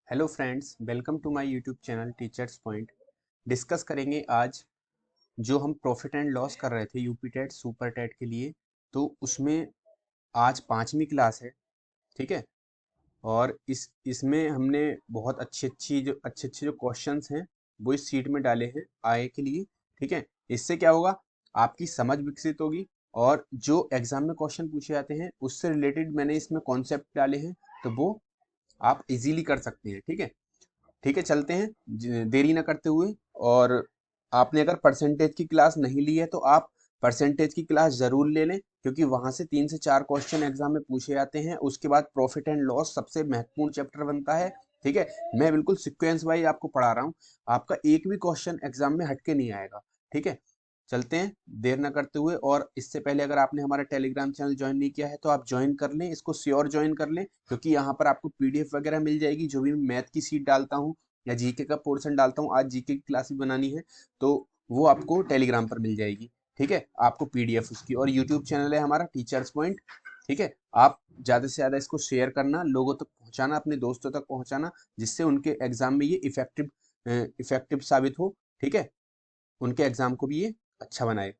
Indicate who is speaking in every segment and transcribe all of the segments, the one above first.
Speaker 1: Hello friends, welcome to my YouTube channel Teachers Point. Discuss करेंगे आज जो हम प्रॉफिट एंड लॉस कर रहे थे यूपी टेट सुपर टेट के लिए। तो उसमें आज 5वीं क्लास है, ठीक है। और इसमें हमने बहुत अच्छे अच्छे जो क्वेश्चंस हैं वो इस सीट में डाले हैं आए के लिए, ठीक है। इससे क्या होगा, आपकी समझ विकसित होगी और जो एग्जाम में क्वेश्चन पूछे जाते हैं उससे रिलेटेड मैंने इसमें कॉन्सेप्ट डाले हैं, तो वो आप इजीली कर सकते हैं, ठीक है। ठीक है, चलते हैं देरी ना करते हुए। और आपने अगर परसेंटेज की क्लास नहीं ली है तो आप परसेंटेज की क्लास जरूर ले लें, क्योंकि वहां से 3 से 4 क्वेश्चन एग्जाम में पूछे जाते हैं। उसके बाद प्रॉफिट एंड लॉस सबसे महत्वपूर्ण चैप्टर बनता है, ठीक है। मैं बिल्कुल सिक्वेंस वाइज आपको पढ़ा रहा हूँ, आपका एक भी क्वेश्चन एग्जाम में हटके नहीं आएगा, ठीक है। चलते हैं देर ना करते हुए। और इससे पहले अगर आपने हमारा टेलीग्राम चैनल ज्वाइन नहीं किया है तो आप ज्वाइन कर लें, इसको श्योर ज्वाइन कर लें, क्योंकि यहाँ पर आपको पीडीएफ वगैरह मिल जाएगी। जो भी मैथ की सीट डालता हूँ या जीके का पोर्शन डालता हूँ, आज जीके की क्लास भी बनानी है तो वो आपको टेलीग्राम पर मिल जाएगी, ठीक है। आपको पीडीएफ उसकी, और यूट्यूब चैनल है हमारा टीचर्स पॉइंट, ठीक है। आप ज़्यादा से ज़्यादा इसको शेयर करना, लोगों तक पहुँचाना, अपने दोस्तों तक पहुँचाना, जिससे उनके एग्जाम में ये इफेक्टिव साबित हो, ठीक है। उनके एग्जाम को भी ये अच्छा बनाए।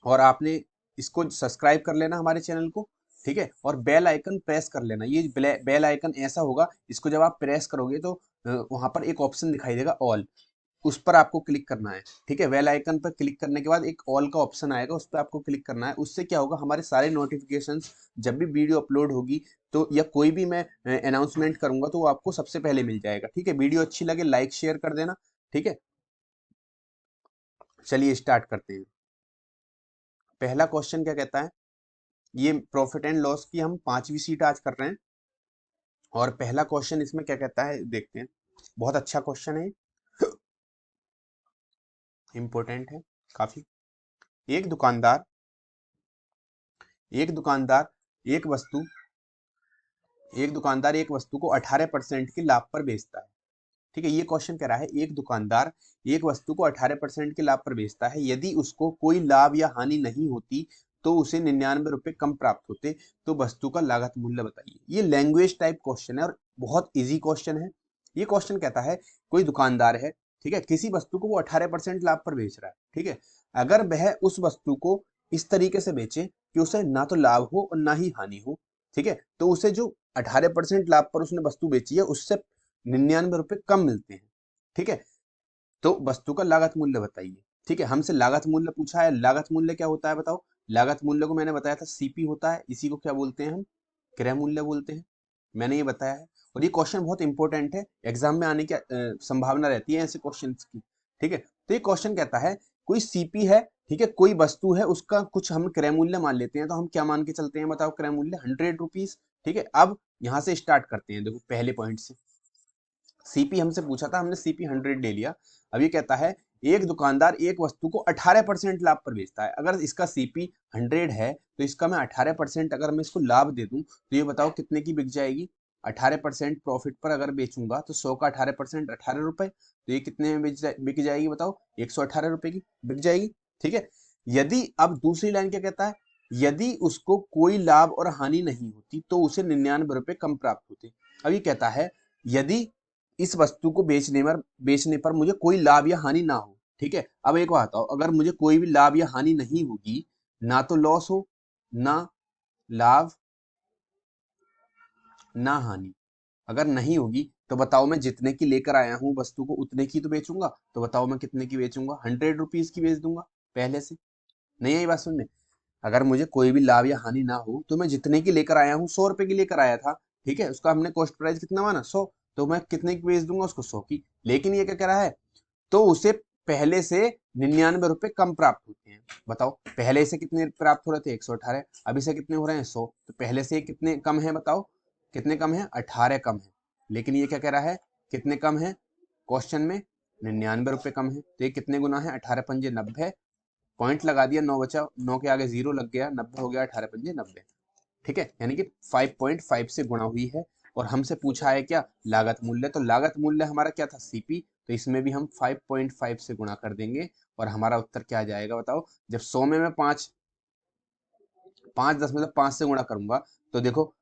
Speaker 1: और आपने इसको सब्सक्राइब कर लेना हमारे चैनल को, ठीक है। और बेल आइकन प्रेस कर लेना। ये बेल आइकन ऐसा होगा, इसको जब आप प्रेस करोगे तो वहां पर एक ऑप्शन दिखाई देगा ऑल, उस पर आपको क्लिक करना है, ठीक है। बेल आइकन पर क्लिक करने के बाद एक ऑल का ऑप्शन आएगा, उस पर आपको क्लिक करना है। उससे क्या होगा, हमारे सारे नोटिफिकेशंस जब भी वीडियो अपलोड होगी तो या कोई भी मैं अनाउंसमेंट करूंगा तो वो आपको सबसे पहले मिल जाएगा, ठीक है। वीडियो अच्छी लगे लाइक शेयर कर देना, ठीक है। चलिए स्टार्ट करते हैं। पहला क्वेश्चन क्या कहता है, ये प्रॉफिट एंड लॉस की हम 5वीं सीट आज कर रहे हैं। और पहला क्वेश्चन इसमें क्या कहता है देखते हैं। बहुत अच्छा क्वेश्चन है, इंपॉर्टेंट है काफी। एक दुकानदार एक दुकानदार एक वस्तु एक दुकानदार एक वस्तु को 18% के लाभ पर बेचता है, ठीक है। ये क्वेश्चन कह रहा है, एक दुकानदार एक वस्तु को 18% के लाभ पर बेचता है। यदि उसको कोई लाभ या हानि नहीं होती तो उसे 99 रुपए कम प्राप्त होते, तो वस्तु का लागत मूल्य बताइए। ये लैंग्वेज टाइप क्वेश्चन है और बहुत इजी क्वेश्चन है। ये क्वेश्चन कहता है, कोई दुकानदार है, ठीक है, किसी वस्तु को वो 18% लाभ पर बेच रहा है, ठीक है। अगर वह उस वस्तु को इस तरीके से बेचे कि उसे ना तो लाभ हो और ना ही हानि हो, ठीक है, तो उसे जो 18% लाभ पर उसने वस्तु बेची है उससे 99 रुपए कम मिलते हैं, ठीक है। तो वस्तु का लागत मूल्य बताइए, ठीक है। हमसे लागत मूल्य पूछा है। लागत मूल्य क्या होता है बताओ। लागत मूल्य को मैंने बताया था सीपी होता है, इसी को क्या बोलते हैं हम, क्रय मूल्य बोलते हैं, मैंने ये बताया है। और ये क्वेश्चन बहुत इंपॉर्टेंट है, एग्जाम में आने की संभावना रहती है ऐसे क्वेश्चन की, ठीक है। तो ये क्वेश्चन कहता है, कोई सीपी है, ठीक है, कोई वस्तु है, उसका कुछ हम क्रय मूल्य मान लेते हैं। तो हम क्या मान के चलते हैं बताओ, क्रय मूल्य 100 रुपीज, ठीक है। अब यहाँ से स्टार्ट करते हैं, देखो पहले पॉइंट से। सीपी हमसे पूछा था, हमने सीपी 100 ले लिया। अब ये कहता है, एक दुकानदार एक वस्तु को 18% लाभ पर बेचता है। अगर इसका सीपी 100 है तो इसका मैं 18% अगर मैं इसको लाभ दे दूं तो ये बताओ कितने की बिक जाएगी। 18% प्रॉफिट पर अगर बेचूंगा तो 100 का 18% 18 रुपए, तो ये कितने में बिक जाएगी बताओ, 118 रुपए की बिक जाएगी, ठीक है। यदि अब दूसरी लाइन क्या कहता है, यदि उसको कोई लाभ और हानि नहीं होती तो उसे 99 रुपए कम प्राप्त होते। अब ये कहता है, यदि इस वस्तु को बेचने पर मुझे कोई लाभ या हानि ना हो, ठीक है। अब एक बात बताओ, अगर मुझे कोई भी लाभ या हानि नहीं होगी, ना तो लॉस हो, ना लाभ, ना हानि, अगर नहीं होगी तो बताओ मैं जितने की लेकर आया हूं वस्तु को उतने की तो बेचूंगा। तो बताओ मैं कितने की बेचूंगा, 100 रुपीज की बेच दूंगा पहले से। नहीं आई बात सुन में। अगर मुझे कोई भी लाभ या हानि ना हो तो मैं जितने की लेकर आया हूँ, 100 रुपए की लेकर आया था, ठीक है, उसका हमने कॉस्ट प्राइस कितना माना 100, तो मैं कितने की बेच दूंगा उसको 100 की। लेकिन ये क्या कह रहा है, तो उसे पहले से 99 रुपए कम प्राप्त होते हैं। बताओ पहले से कितने प्राप्त हो रहे थे 118, अभी से कितने हो रहे हैं 100, तो पहले से कितने कम है बताओ, कितने कम है 18 कम है। लेकिन ये क्या कह रहा है, कितने कम है क्वेश्चन में, 99 रुपए कम है। तो ये कितने गुना है, 18 पंजे 90, पॉइंट लगा दिया, 9 बचा, 9 के आगे 0 लग गया, 90 हो गया, 18 पंजे 90, ठीक है। यानी कि 5.5 से गुणा हुई है। और हमसे पूछा है क्या, लागत मूल्य। तो लागत मूल्य हमारा क्या था सीपी, तो इसमें भी हम 5.5 से गुणा कर देंगे और हमारा उत्तर क्या आ जाएगा बताओ। जब 100 में मैं 5 10 मतलब 5 से गुणा करूंगा तो देखो,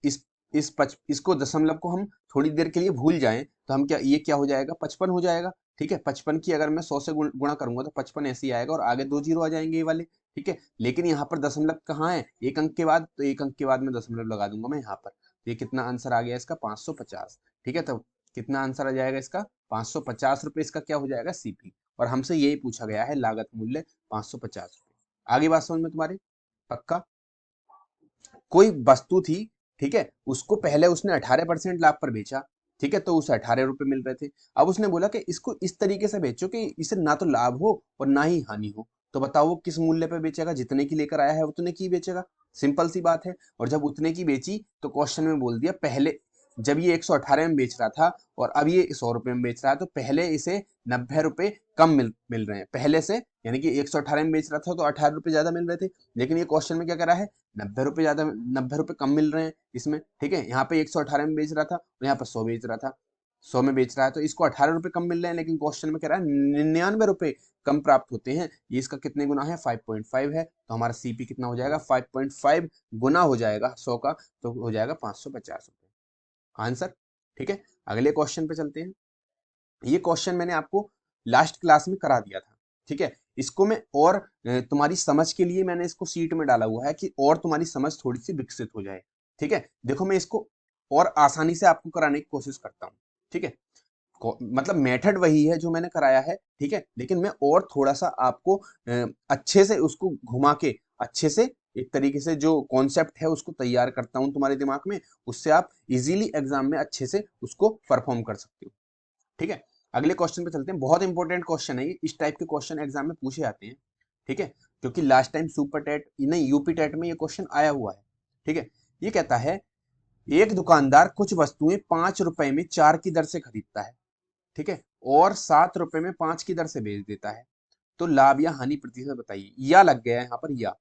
Speaker 1: इस इसको दशमलव को हम थोड़ी देर के लिए भूल जाएं तो हम ये क्या हो जाएगा, 55 हो जाएगा। ठीक है, 55 की अगर मैं 100 से गुणा करूंगा तो 55 ऐसे ही आएगा और आगे 2 जीरो आ जाएंगे ये वाले। ठीक है, लेकिन यहाँ पर दशमलव कहाँ है, एक अंक के बाद, तो एक अंक के बाद में दशमलव लगा दूंगा मैं यहाँ पर। तो ये कितना आंसर आ गया इसका, 550। ठीक है, तो कितना आंसर आ जाएगा इसका, 550 रुपये इसका क्या हो जाएगा, सीपी। और हमसे यही पूछा गया है, लागत मूल्य 550 रुपये। आगे बात समझ में तुम्हारे, पक्का। कोई वस्तु थी, ठीक है, उसको पहले उसने 18% लाभ पर बेचा। ठीक है, तो उसे 18 रुपए मिल रहे थे। अब उसने बोला कि इसको इस तरीके से बेचो कि इसे ना तो लाभ हो और ना ही हानि हो। तो बताओ वो किस मूल्य पे बेचेगा, जितने की लेकर आया है उतने की बेचेगा। सिंपल सी बात है। और जब उतने की बेची तो क्वेश्चन में बोल दिया, पहले जब ये 118 में बेच रहा था और अब ये 100 रुपए में बेच रहा है, तो पहले इसे 90 रुपए कम मिल रहे हैं पहले से। यानी कि 118 में बेच रहा था तो 18 रुपए ज्यादा मिल रहे थे, लेकिन ये क्वेश्चन में क्या करा है, 90 रुपए ज्यादा, 90 रुपए कम मिल रहे हैं इसमें। ठीक है, यहाँ पे 118 में बेच रहा था और यहाँ पर 100 बेच रहा था, 100 में बेच रहा है तो इसको 18 रुपए कम मिल रहे हैं, लेकिन क्वेश्चन में कह रहा है 99 रुपए कम प्राप्त होते हैं। ये इसका कितने गुना है, 5.5 है। तो हमारा सीपी कितना हो जाएगा, 5.5 गुना हो जाएगा 100 का, तो हो जाएगा 550 रुपए आंसर। ठीक है, अगले क्वेश्चन पे चलते हैं। ये क्वेश्चन मैंने आपको लास्ट क्लास में करा दिया था। ठीक है, इसको मैं और तुम्हारी समझ के लिए मैंने इसको सीट में डाला हुआ है कि और तुम्हारी समझ थोड़ी सी विकसित हो जाए। ठीक है, देखो मैं इसको और आसानी से आपको कराने की कोशिश करता हूँ। ठीक है, मतलब मेथड वही है जो मैंने कराया है। ठीक है, लेकिन मैं और थोड़ा सा आपको अच्छे से उसको घुमा के, अच्छे से एक तरीके से जो कॉन्सेप्ट है उसको तैयार करता हूं तुम्हारे दिमाग में, उससे आप इजीली एग्जाम में अच्छे से उसको परफॉर्म कर सकते हो। ठीक है, अगले क्वेश्चन पे चलते हैं। बहुत इंपॉर्टेंट क्वेश्चन है ये, इस टाइप के क्वेश्चन एग्जाम में पूछे जाते हैं। ठीक है, क्योंकि लास्ट टाइम सुपर टेट नहीं यूपी टेट में ये क्वेश्चन आया हुआ है। ठीक है, ये कहता है एक दुकानदार कुछ वस्तुएं 5 रुपए में 4 की दर से खरीदता है। ठीक है, और 7 रुपए में 5 की दर से बेच देता है। तो लाभ या हानि प्रतिशत बताइए। या लग गया है यहाँ पर या,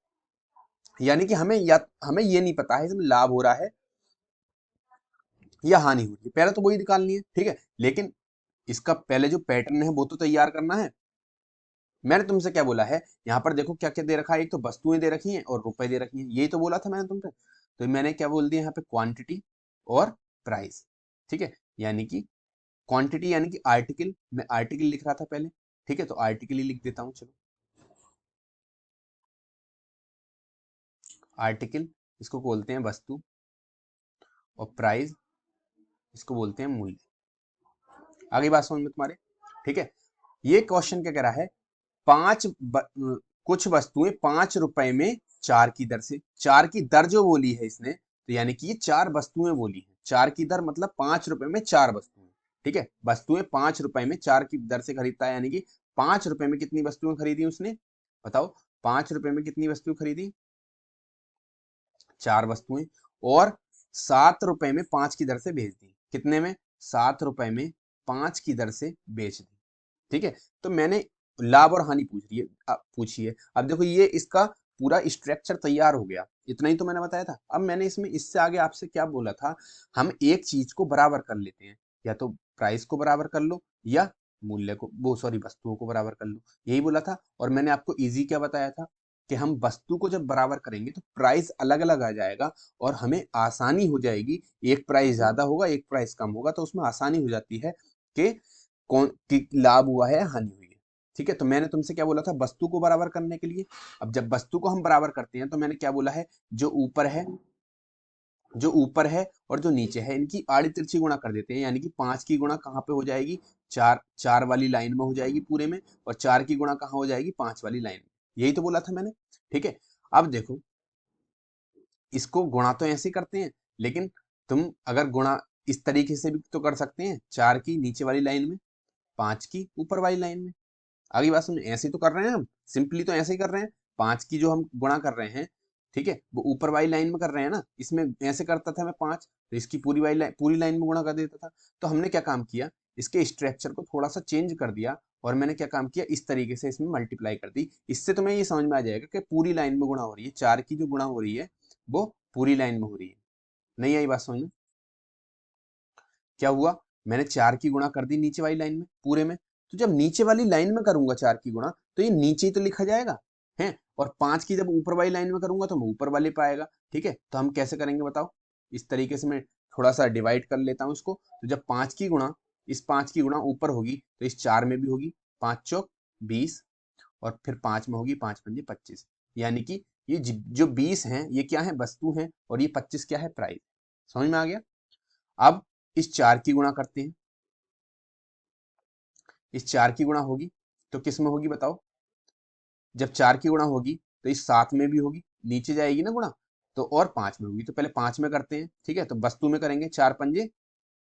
Speaker 1: यानी कि हमें ये नहीं पता है इसमें लाभ हो रहा है या हानि हो रही है, पहले तो वही निकालनी है। ठीक है, लेकिन इसका पहले जो पैटर्न है वो तो तैयार करना है। मैंने तुमसे क्या बोला है, यहाँ पर देखो क्या क्या दे रखा है, एक तो वस्तुएं दे रखी हैं और रुपए दे रखी हैं, यही तो बोला था मैंने तुमसे। तो मैंने क्या बोल दिया यहाँ पे, क्वांटिटी और प्राइस। ठीक है, यानी कि क्वांटिटी यानी कि आर्टिकल, मैं आर्टिकल लिख रहा था पहले। ठीक है, तो आर्टिकल ही लिख देता हूँ चलो। आर्टिकल इसको बोलते हैं वस्तु, और प्राइस इसको बोलते हैं मूल्य। आगे बात समझ में तुम्हारे। ठीक है, ये क्वेश्चन क्या कह रहा है, कुछ वस्तुएं 5 रुपए में 4 की दर से, 4 की दर जो बोली है इसने, तो यानी कि ये 4 वस्तुएं बोली है। 4 की दर मतलब 5 रुपए में 4 वस्तुएं। ठीक है, वस्तुएं 5 रुपए में 4 की दर से खरीदता है, यानी कि 5 रुपए में कितनी वस्तुएं खरीदी उसने, बताओ। 5 रुपए में कितनी वस्तुएं खरीदी, 4 वस्तुएं। और 7 रुपए में 5 की दर से बेच दी, कितने में, 7 रुपए में 5 की दर से बेच दी। ठीक है, तो मैंने लाभ और हानि पूछी है। अब देखो ये इसका पूरा स्ट्रक्चर तैयार हो गया, इतना ही तो मैंने बताया था। अब मैंने इसमें इससे आगे आपसे क्या बोला था, हम एक चीज को बराबर कर लेते हैं, या तो प्राइस को बराबर कर लो या मूल्य को, वो सॉरी वस्तुओं को बराबर कर लो, यही बोला था। और मैंने आपको इजी क्या बताया था कि हम वस्तु को जब बराबर करेंगे तो प्राइस अलग अलग आ जाएगा और हमें आसानी हो जाएगी। एक प्राइस ज्यादा होगा, एक प्राइस कम होगा, तो उसमें आसानी हो जाती है कि कौन की लाभ हुआ है या हानि हुई है। ठीक है, तो मैंने तुमसे क्या बोला था, वस्तु को बराबर करने के लिए। अब जब वस्तु को हम बराबर करते हैं तो मैंने क्या बोला है, जो ऊपर है और जो नीचे है इनकी आड़ी तिरछी गुणा कर देते हैं, यानी कि 5 की गुणा कहाँ पे हो जाएगी, चार चार वाली लाइन में हो जाएगी पूरे में, और 4 की गुणा कहाँ हो जाएगी, 5 वाली लाइन में। यही तो बोला था मैंने। ठीक है, अब देखो इसको गुणा तो ऐसे करते हैं, लेकिन तुम अगर गुणा इस तरीके से भी तो कर सकते हैं, 4 की नीचे वाली लाइन में, 5 की ऊपर वाली लाइन में। आगे बात सुनिए, ऐसे ही तो कर रहे हैं हम, सिंपली तो ऐसे ही कर रहे हैं। 5 की जो हम गुणा कर रहे हैं, ठीक है, वो ऊपर वाली लाइन में कर रहे हैं ना, इसमें ऐसे करता था मैं 5, तो इसकी पूरी लाइन में गुणा कर देता था। तो हमने क्या काम किया, इसके स्ट्रक्चर को थोड़ा सा चेंज कर दिया, और मैंने क्या काम किया, इस तरीके से इसमें मल्टीप्लाई कर दी। इससे तुम्हें ये समझ में आ जाएगा कि पूरी लाइन में गुणा हो रही है, 4 की जो गुणा हो रही है वो पूरी लाइन में हो रही है। नहीं आई बात समझ में, क्या हुआ, मैंने 4 की गुणा कर दी नीचे वाली लाइन में पूरे में, तो जब नीचे वाली लाइन में करूंगा 4 की गुणा तो ये नीचे ही तो लिखा जाएगा है, और 5 की जब ऊपर वाली लाइन में करूंगा तो मैं ऊपर वाले पे आएगा। ठीक है, तो हम कैसे करेंगे बताओ, इस तरीके से मैं थोड़ा सा डिवाइड कर लेता हूँ इसको। तो जब 5 की गुणा इस 5 की गुणा ऊपर होगी तो इस 4 में भी होगी, 5 चौक 20 और फिर 5 में होगी 5 पंजे 25। यानी कि ये जो 20 हैं ये क्या है, वस्तु हैं, और ये 25 क्या है, प्राइस। समझ में आ गया। अब इस 4 की गुणा करते हैं, इस 4 की गुणा होगी तो किस में होगी बताओ। जब 4 की गुणा होगी तो इस 7 में भी होगी, नीचे जाएगी ना गुणा, तो और 5 में होगी। तो पहले 5 में करते हैं, ठीक है। तो वस्तु में करेंगे 4 पंजे,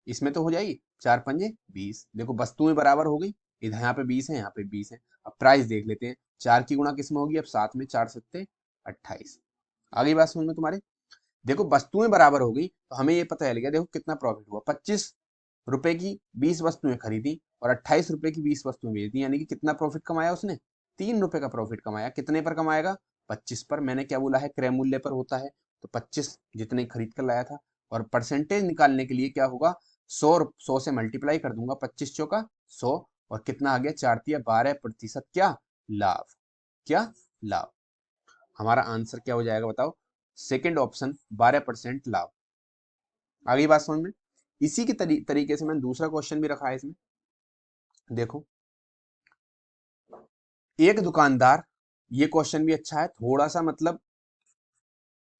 Speaker 1: इसमें तो हो जाएगी 4 पंजे 20। देखो वस्तुएं बराबर हो गई, इधर यहाँ पे 20 है, यहाँ पे 20 है। अब प्राइस देख लेते हैं, 4 की गुणा किस में होगी, अब 7 में, 4 सत्ते 28। आगे बात समझ में तुम्हारे। देखो वस्तुएं बराबर हो गई तो हमें ये पता चल गया, देखो कितना प्रॉफिट हुआ। 25 रुपए की 20 वस्तुएं खरीदी और 28 रुपए की 20 वस्तुएं बेच दी, यानी कि कितना प्रॉफिट कमाया उसने, 3 रुपए का प्रॉफिट कमाया। कितने पर कमाएगा, 25 पर। मैंने क्या बोला है, क्रय मूल्य पर होता है। तो 25 जितने खरीद कर लाया था, और परसेंटेज निकालने के लिए क्या होगा, 100 से मल्टीप्लाई कर दूंगा, 25 चौका 100, और कितना आ गया, 4 तिया 12% क्या लाभ, क्या लाभ। हमारा आंसर क्या हो जाएगा बताओ, सेकंड ऑप्शन 12% लाभ। आगे बात समझ में। इसी के तरीके से मैंने दूसरा क्वेश्चन भी रखा है इसमें। देखो एक दुकानदार, ये क्वेश्चन भी अच्छा है, थोड़ा सा मतलब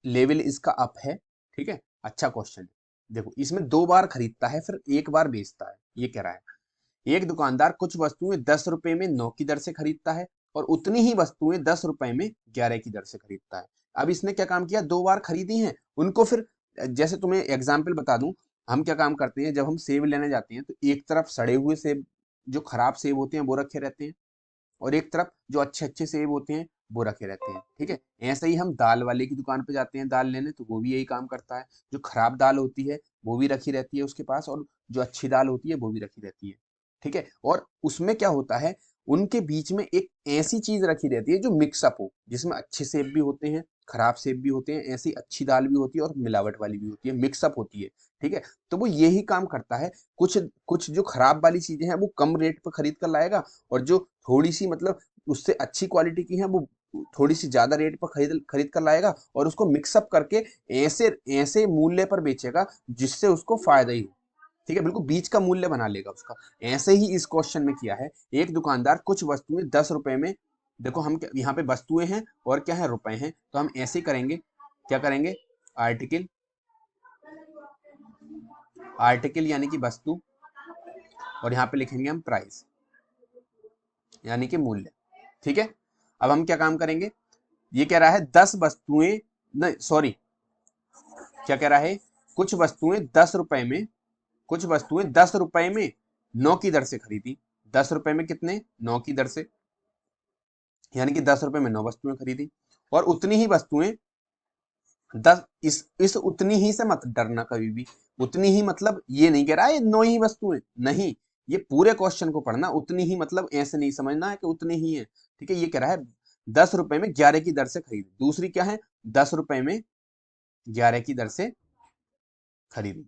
Speaker 1: लेवल इसका अप है, ठीक है, अच्छा क्वेश्चन है। देखो इसमें 2 बार खरीदता है फिर 1 बार बेचता है। ये कह रहा है एक दुकानदार कुछ वस्तुएं 10 रुपए में 9 की दर से खरीदता है और उतनी ही वस्तुएं 10 रुपए में 11 की दर से खरीदता है। अब इसने क्या काम किया, 2 बार खरीदी हैं उनको। फिर जैसे तुम्हें एग्जाम्पल बता दूं, हम क्या काम करते हैं, जब हम सेब लेने जाते हैं तो एक तरफ सड़े हुए सेब, जो खराब सेब होते हैं वो रखे रहते हैं, और एक तरफ जो अच्छे अच्छे सेब होते हैं वो रखे रहते हैं, ठीक है। ऐसे ही हम दाल वाले की दुकान पे जाते हैं दाल लेने, तो वो भी यही काम करता है। जो खराब दाल होती है वो भी रखी रहती है उसके पास, और जो अच्छी दाल होती है वो भी रखी रहती है, ठीक है। और उसमें क्या होता है, उनके बीच में एक ऐसी चीज रखी रहती है जो मिक्सअप हो, जिसमें अच्छे सेब भी होते हैं, खराब सेब भी होते हैं, ऐसी अच्छी दाल भी होती है और मिलावट वाली भी होती है, मिक्सअप होती है, ठीक है। तो वो यही काम करता है। कुछ कुछ जो खराब वाली चीजें हैं वो कम रेट पर खरीद कर लाएगा, और जो थोड़ी सी मतलब उससे अच्छी क्वालिटी की है वो थोड़ी सी ज्यादा रेट पर खरीद खरीद कर लाएगा, और उसको मिक्सअप करके ऐसे ऐसे मूल्य पर बेचेगा जिससे उसको फायदा ही हो, ठीक है। बिल्कुल बीच का मूल्य बना लेगा उसका। ऐसे ही इस क्वेश्चन में किया है, एक दुकानदार कुछ वस्तुएं 10 रुपए में, देखो हम यहाँ पे वस्तुएं हैं और क्या है, रुपए हैं, तो हम ऐसे करेंगे, क्या करेंगे, आर्टिकल, आर्टिकल यानी कि वस्तु, और यहाँ पे लिखेंगे हम प्राइस यानी कि मूल्य, ठीक है। अब हम क्या काम करेंगे, ये कह रहा है 10 वस्तुएं, नहीं सॉरी, क्या कह रहा है, कुछ वस्तुएं 10 रुपए में, कुछ वस्तुएं 10 रुपए में 9 की दर से खरीदी। 10 रुपए में कितने, 9 की दर से, यानी कि 10 रुपए में 9 वस्तुएं खरीदी। और उतनी ही वस्तुएं 10, इस उतनी ही से मत डरना कभी भी। उतनी ही मतलब ये नहीं कह रहा है 9 ही वस्तुएं, नहीं, ये पूरे क्वेश्चन को पढ़ना। उतनी ही मतलब ऐसे नहीं समझना है कि उतनी ही है, ठीक है। ये कह रहा है 10 रुपए में 11 की दर से खरीदी। दूसरी क्या है, 10 रुपए में 11 की दर से खरीदी।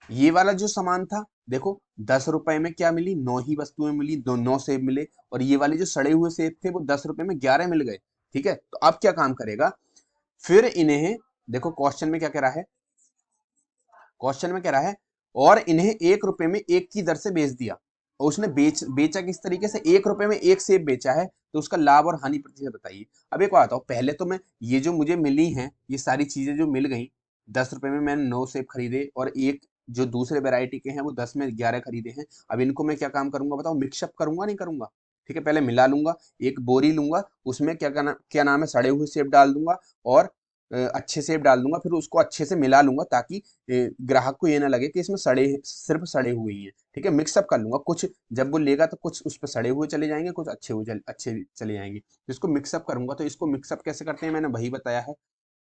Speaker 1: ये वाला जो सामान था, देखो 10 रुपए में क्या मिली, 9 ही वस्तुएं मिली, दो 9 सेब मिले, और ये वाले जो सड़े हुए सेब थे वो 10 रुपए में 11 मिल गए, ठीक है। तो अब क्या काम करेगा, फिर इन्हें, देखो क्वेश्चन में क्या कह रहा है, क्वेश्चन में कह रहा है और इन्हें 1 रुपए में 1 की दर से बेच दिया। और उसने बेचा किस तरीके से, 1 रुपए में 1 सेब बेचा है, तो उसका लाभ और हानि प्रतिशत बताइए। अब एक बात बताओ, पहले तो मैं ये जो मुझे मिली हैं ये सारी चीजें जो मिल गई, 10 रुपए में मैंने 9 सेब खरीदे, और एक जो दूसरे वेराइटी के हैं वो 10 में 11 खरीदे हैं। अब इनको मैं क्या काम करूंगा बताओ, मिक्सअप करूंगा नहीं करूंगा, ठीक है। पहले मिला लूंगा, एक बोरी लूंगा, उसमें क्या नाम है, सड़े हुए सेब डाल दूंगा, और अच्छे सेब डाल दूंगा, फिर उसको अच्छे से मिला लूंगा, ताकि ग्राहक को ये ना लगे कि इसमें सिर्फ सड़े हुए ही हैं, ठीक है। मिक्सअप कर लूंगा, कुछ जब वो लेगा तो कुछ उस पर सड़े हुए चले जाएंगे, कुछ अच्छे चले जाएंगे, तो इसको मिक्सअप करूंगा। तो इसको मिक्सअप कैसे करते हैं, मैंने वही बताया है,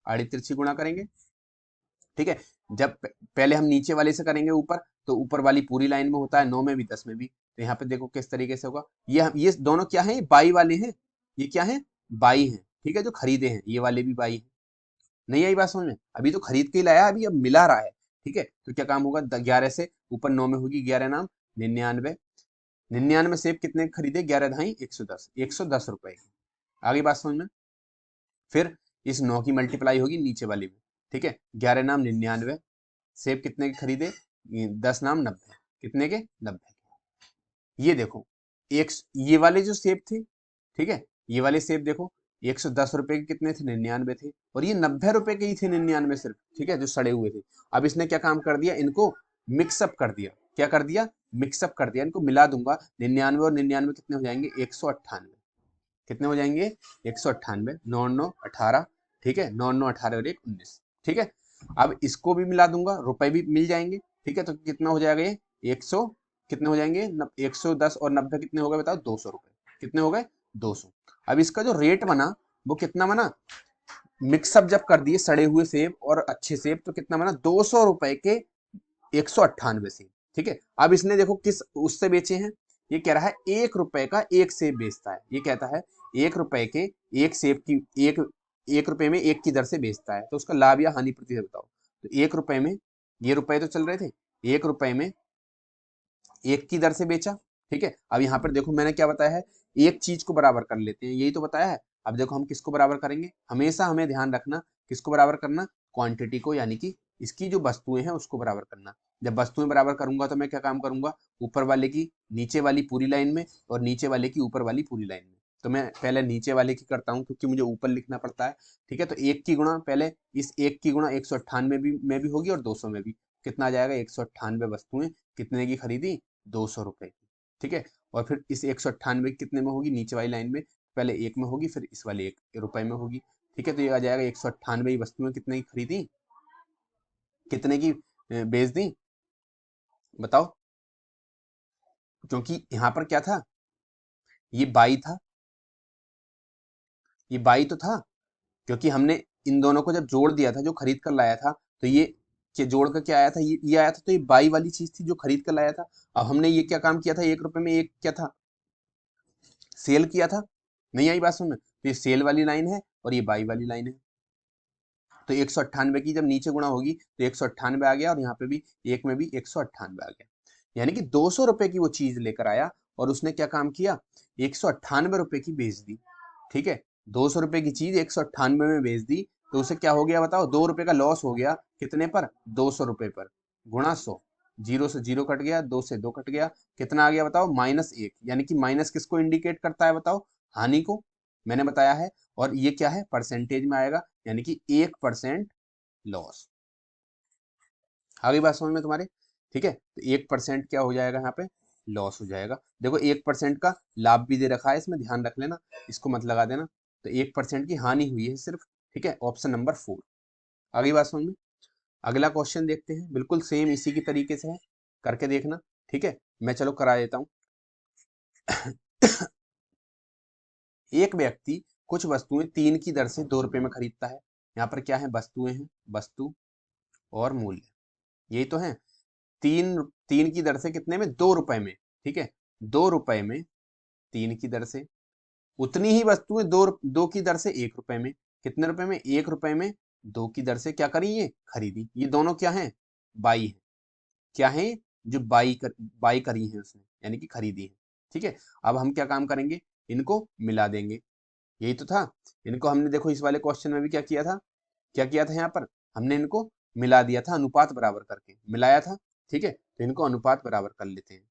Speaker 1: आड़ी तिरछी गुणा करेंगे, ठीक है। जब पहले हम नीचे वाले से करेंगे ऊपर, तो ऊपर वाली पूरी लाइन में होता है, 9 में भी 10 में भी। तो यहाँ पे देखो किस तरीके से होगा, ये दोनों क्या है, बाई वाले हैं, ये क्या है, बाई हैं, ठीक है। जो खरीदे हैं ये वाले भी बाई हैं। नहीं आई बात समझ में, अभी तो खरीद के ही लाया, अभी अब मिला रहा है, ठीक है। तो क्या काम होगा, 11 से ऊपर 9 में होगी 11 नाम 99, 99 सेब कितने खरीदे, 11 ढाई 110, 110 रुपए की। आगे बात समझ में। फिर इस 9 की मल्टीप्लाई होगी नीचे वाली में, ठीक है, 11 नाम 99, सेब कितने के खरीदे? 10 नाम 90। कितने के? 90। ये देखो, एक ये वाले जो सेब थे, ठीक है, ये वाले सेब देखो, 110 रुपए के कितने थे? 99 थे। और ये 90 रुपए के ही थे 99 सिर्फ, ठीक है, जो सड़े हुए थे। अब इसने क्या काम कर दिया? इनको मिक्सअप कर दिया। क्या कर दिया? मिक्सअप कर दिया। इनको मिला दूंगा। 99 और 99 कितने हो जाएंगे? 198। कितने हो जाएंगे? 198। 9 9 18, ठीक है, 9 9 18 और 1 19, ठीक है। अब इसको भी मिला दूंगा, रुपए भी मिल जाएंगे, ठीक है। तो कितना हो जाएगा ये? 100, कितने हो जाएंगे? 110 और 90 कितने हो गए बताओ? 200 रुपए। कितने हो गए? 200। अब इसका जो रेट बना वो कितना बना? मिक्सअप जब कर दिए सड़े हुए सेब और अच्छे सेब, तो कितना बना? 200 रुपए के 198 सेब, ठीक है। अब इसने देखो किस उससे बेचे हैं। ये कह रहा है 1 रुपए का एक सेब बेचता है। ये कहता है 1 रुपए के एक सेब की, एक रुपए में एक की दर से बेचता है। तो उसका लाभ या हानि प्रतिशत बताओ। तो 1 रुपए में, ये रुपए तो चल रहे थे, 1 रुपए में एक की दर से बेचा, ठीक है। अब यहाँ पर देखो मैंने क्या बताया है? एक चीज को बराबर कर लेते हैं, यही तो बताया है। अब देखो हम किसको बराबर करेंगे? हमेशा हमें ध्यान रखना किसको बराबर करना? क्वांटिटी को, यानी कि इसकी जो वस्तुएं हैं उसको बराबर करना। जब वस्तुएं बराबर करूंगा तो मैं क्या काम करूंगा? ऊपर वाले की नीचे वाली पूरी लाइन में और नीचे वाले की ऊपर वाली पूरी लाइन में। तो मैं पहले नीचे वाले की करता हूँ क्योंकि मुझे ऊपर लिखना पड़ता है, ठीक है। तो एक की गुणा पहले, इस एक की गुणा 198 में भी होगी और 200 में भी। कितना आ जाएगा? 198 वस्तुएं कितने की खरीदी? 200 रुपए की, ठीक है। और फिर इस 198 कितने में होगी? नीचे वाली लाइन में पहले एक में होगी, फिर इस वाले 1 रुपए में होगी, ठीक है। तो ये आ जाएगा 198 वस्तुएं कितने की खरीदी, कितने की बेच दी, बताओ। क्योंकि यहाँ पर क्या था? ये बाई था, ये बाई तो था, क्योंकि हमने इन दोनों को जब जोड़ दिया था, जो खरीद कर लाया था, तो ये के जोड़ कर क्या आया था? ये आया था। तो ये बाई वाली चीज थी जो खरीद कर लाया था। अब हमने ये क्या काम किया था? 1 रुपए में एक क्या था? सेल किया था। नहीं आई बात समझ में? तो ये सेल वाली लाइन है और ये बाई वाली लाइन है। तो 198 की जब नीचे गुणा होगी तो 198 आ गया, और यहाँ पे भी एक में भी 198 आ गया। यानी कि 200 रुपए की वो चीज लेकर आया और उसने क्या काम किया? 198 रुपए की बेच दी, ठीक है। 200 रुपए की चीज 198 में बेच दी, तो उसे क्या हो गया बताओ? 2 रुपए का लॉस हो गया। कितने पर? 200 रुपए पर। गुणा 100, जीरो से जीरो कट गया, दो से दो कट गया, कितना आ गया बताओ? -1। यानी कि माइनस किसको इंडिकेट करता है बताओ? हानि को, मैंने बताया है। और ये क्या है? परसेंटेज में आएगा, यानी कि 1% लॉस। आ गई बात समझ में तुम्हारे? ठीक है, तो 1% क्या हो जाएगा यहाँ पे? लॉस हो जाएगा। देखो 1% का लाभ भी दे रखा है इसमें, ध्यान रख लेना, इसको मत लगा देना। तो 1% की हानि हुई है सिर्फ, ठीक है। Option number 4। आ गई बात समझ में? अगला क्वेश्चन देखते हैं, बिल्कुल सेम इसी की तरीके से है, करके देखना, ठीक है। मैं चलो करा देता हूँ। एक व्यक्ति कुछ वस्तुएं 3 की दर से 2 रुपए में खरीदता है। यहाँ पर क्या है? वस्तुएं हैं, वस्तु और मूल्य, यही तो है। तीन तीन की दर से कितने में? 2 रुपए में, ठीक है। 2 रुपए में 3 की दर से, उतनी ही वस्तुएं दो की दर से 1 रुपए में। कितने रुपए में? 1 रुपए में 2 की दर से क्या करी? ये खरीदी। ये दोनों क्या है? बाई है। क्या है? जो बाई करी है उसने, यानी कि खरीदी है, ठीक है। अब हम क्या काम करेंगे? इनको मिला देंगे, यही तो था। इनको हमने देखो इस वाले क्वेश्चन में भी क्या किया था? क्या किया था यहाँ पर? हमने इनको मिला दिया था, अनुपात बराबर करके मिलाया था, ठीक है। तो इनको अनुपात बराबर कर लेते हैं।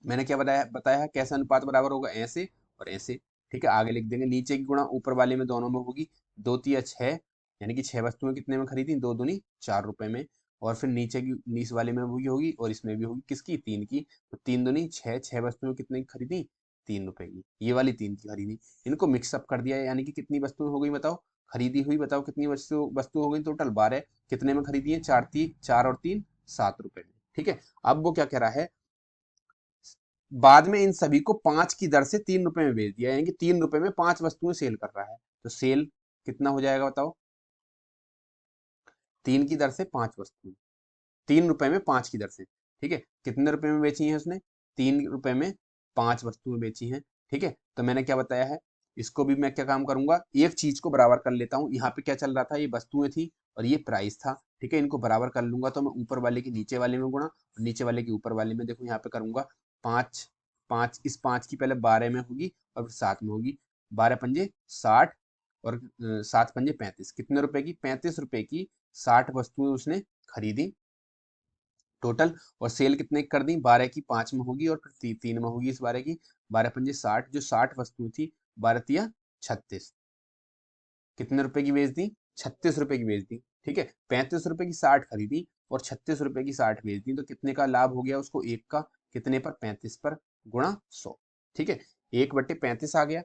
Speaker 1: मैंने क्या बताया है कैसे अनुपात बराबर होगा? ऐसे और ऐसे, ठीक है। आगे लिख देंगे, नीचे की गुणा ऊपर वाले में दोनों में होगी। 2 तिया 6, यानी कि 6 वस्तुएं कितने में खरीदी? 2 दूनी 4 रुपए में। और फिर नीचे की नीस वाले में भी होगी और इसमें भी होगी, किसकी? 3 की। तो 3 दूनी 6, 6 वस्तुएं कितने की खरीदी? 3 रुपए की। ये वाली 3 की खरीदी। इनको मिक्सअप कर दिया, यानी कि कितनी वस्तुएं हो गई बताओ? खरीदी हुई, बताओ कितनी वस्तु हो गई टोटल? 12। कितने में खरीदी है? 4 और 3 7 रुपए में, ठीक है। अब वो क्या कह रहा है? बाद में इन सभी को 5 की दर से 3 रुपए में बेच दिया, यानी कि 3 रुपए में 5 वस्तुएं सेल कर रहा है। तो सेल कितना हो जाएगा बताओ? 3 की दर से 5 वस्तुएं, 3 रुपए में 5 की दर से, ठीक है। कितने रुपए में बेची है उसने? 3 रुपए में 5 वस्तुएं बेची हैं, ठीक है। तो मैंने क्या बताया है? इसको भी मैं क्या काम करूंगा? एक चीज को बराबर कर लेता हूँ। यहाँ पे क्या चल रहा था? ये वस्तुएं थी और ये प्राइस था, ठीक है। इनको बराबर कर लूंगा तो मैं ऊपर वाले की नीचे वाले में गुणा और नीचे वाले की ऊपर वाले में, देखो यहाँ पे करूंगा 5, 5 इस 5 की पहले 12 में होगी और फिर 7 में होगी। 12 पंजे 60 और 7 पंजे 35। कितने रुपए की? 35 रुपए की 60 वस्तुएं उसने खरीदी टोटल, और सेल कितने की कर दी, 12 की 5 में होगी और फिर 3 में होगी इस 12 की, 12 पंजे 60, जो 60 वस्तुएं थी 12 तिया 36, कितने रुपए की बेच दी, 36 रुपए की बेच दी। ठीक है, 35 रुपए की 60 खरीदी और 36 रुपए की 60 बेच दी, तो कितने का लाभ हो गया उसको, एक का, कितने पर, 35 पर गुणा 100। ठीक है, 1/35 आ गया।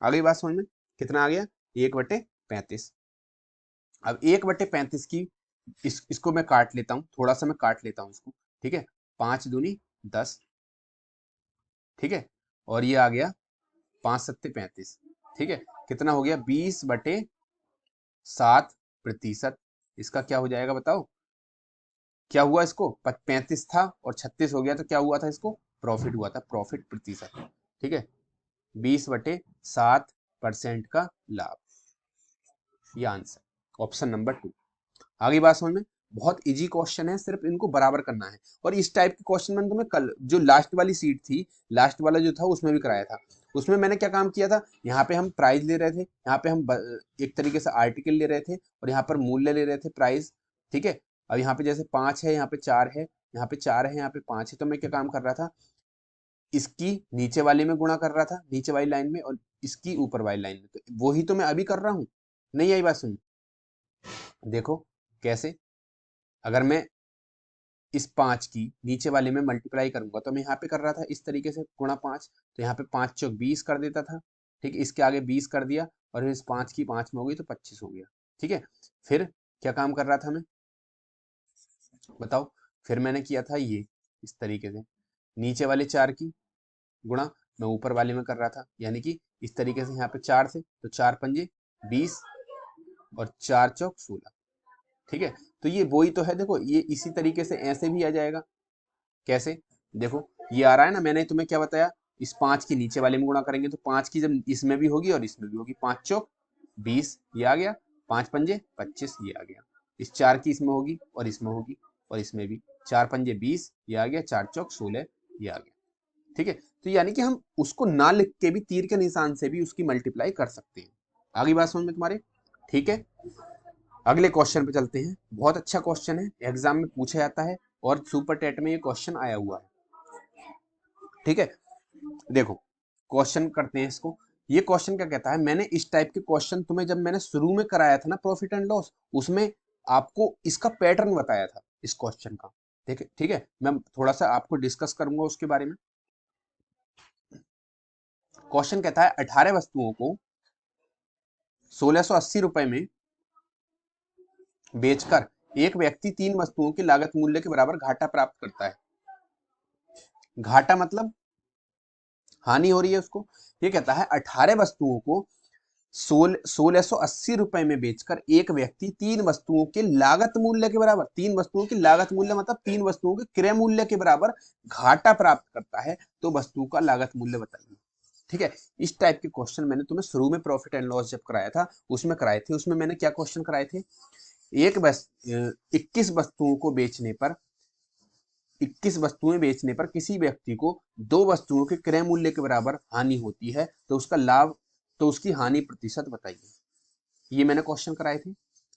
Speaker 1: आ गई बात समझ में, कितना आ गया, 1/35। अब 1/35 की इसको मैं काट लेता हूँ, थोड़ा सा मैं काट लेता हूँ इसको। ठीक है, 5 दूनी 10। ठीक है, और ये आ गया 5 सत्ते 35। ठीक है, कितना हो गया, 20/7%। इसका क्या हो जाएगा बताओ, क्या हुआ इसको, 35 था और 36 हो गया, तो क्या हुआ था इसको, प्रॉफिट हुआ था, प्रॉफिट प्रतिशत। ठीक है, 20/7% का लाभ, ये आंसर ऑप्शन नंबर 2। आगे बात समझ में, बहुत इजी क्वेश्चन है, सिर्फ इनको बराबर करना है। और इस टाइप के क्वेश्चन मैंने तुम्हें कल जो लास्ट वाली सीट थी, लास्ट वाला जो था उसमें भी कराया था। उसमें मैंने क्या काम किया था, यहाँ पे हम प्राइस ले रहे थे, यहाँ पे हम एक तरीके से आर्टिकल ले रहे थे और यहाँ पर मूल्य ले रहे थे, प्राइस। ठीक है, अब यहाँ पे जैसे 5 है, यहाँ पे 4 है, यहाँ पे 4 है, यहाँ पे 5 है, तो मैं क्या काम कर रहा था, इसकी नीचे वाले में गुणा कर रहा था, नीचे वाली लाइन में, और इसकी ऊपर वाली लाइन में, तो वही तो मैं अभी कर रहा हूँ। नहीं आई बात सुन, देखो कैसे, अगर मैं इस 5 की नीचे वाले में मल्टीप्लाई करूंगा, तो मैं यहाँ पे कर रहा था इस तरीके से, गुणा 5, तो यहाँ पे 5 चौक 20 कर देता था। ठीक है, इसके आगे 20 कर दिया, और इस 5 की 5 में हो गई तो 25 हो गया। ठीक है, फिर क्या काम कर रहा था मैं, बताओ, फिर मैंने किया था ये इस तरीके से, नीचे वाले 4 की गुणा मैं ऊपर वाले में कर रहा था, यानी कि इस तरीके से, यहाँ पे 4 थे तो 4 पंजे 20 और 4 चौक 16। ठीक है, तो ये वही तो है, देखो ये इसी तरीके से ऐसे भी आ जाएगा, कैसे, देखो ये आ रहा है ना, मैंने तुम्हें क्या बताया, इस 5 की नीचे वाले में गुणा करेंगे तो 5 की जब इसमें भी होगी और इसमें भी होगी, 5 चौक 20 ये आ गया, 5 पंजे 25 ये आ गया, इस 4 की इसमें होगी और इसमें होगी और इसमें भी, 4 पंजे 20 ये आ गया, 4 चौक 16 ये आ गया। ठीक है, तो यानी कि हम उसको ना लिख के भी तीर के निशान से भी उसकी मल्टीप्लाई कर सकते हैं। आगे बात समझ में तुम्हारे, ठीक है, अगले क्वेश्चन पे चलते हैं। बहुत अच्छा क्वेश्चन है, एग्जाम में पूछा जाता है और सुपर टेट में ये क्वेश्चन आया हुआ है। ठीक है, देखो क्वेश्चन करते हैं इसको। ये क्वेश्चन क्या कहता है, मैंने इस टाइप के क्वेश्चन तुम्हें जब मैंने शुरू में कराया था ना प्रॉफिट एंड लॉस, उसमें आपको इसका पैटर्न बताया था इस क्वेश्चन का। ठीक है, ठीक है, मैं थोड़ा सा आपको डिस्कस करूंगा उसके बारे में। क्वेश्चन कहता है 18 वस्तुओं को 1680 रुपए में बेचकर एक व्यक्ति 3 वस्तुओं की लागत मूल्य के बराबर घाटा प्राप्त करता है। घाटा मतलब हानि हो रही है उसको। ये कहता है 18 वस्तुओं को 1680 रुपए में बेचकर एक व्यक्ति 3 वस्तुओं के लागत मूल्य के बराबर, 3 वस्तुओं की लागत मूल्य मतलब 3 वस्तुओं के क्रय मूल्य के बराबर घाटा प्राप्त करता है, तो वस्तु का लागत मूल्य बताइए। ठीक है, इस टाइप के क्वेश्चन मैंने तुम्हें शुरू में प्रॉफिट एंड लॉस जब कराया था उसमें कराए थे। उसमें मैंने क्या क्वेश्चन कराए थे, 21 वस्तुओं को बेचने पर, 21 वस्तुएं बेचने पर किसी व्यक्ति को 2 वस्तुओं के क्रय मूल्य के बराबर हानि होती है, तो उसका लाभ, तो उसकी हानि प्रतिशत बताइए। ये मैंने क्वेश्चन कराए थे।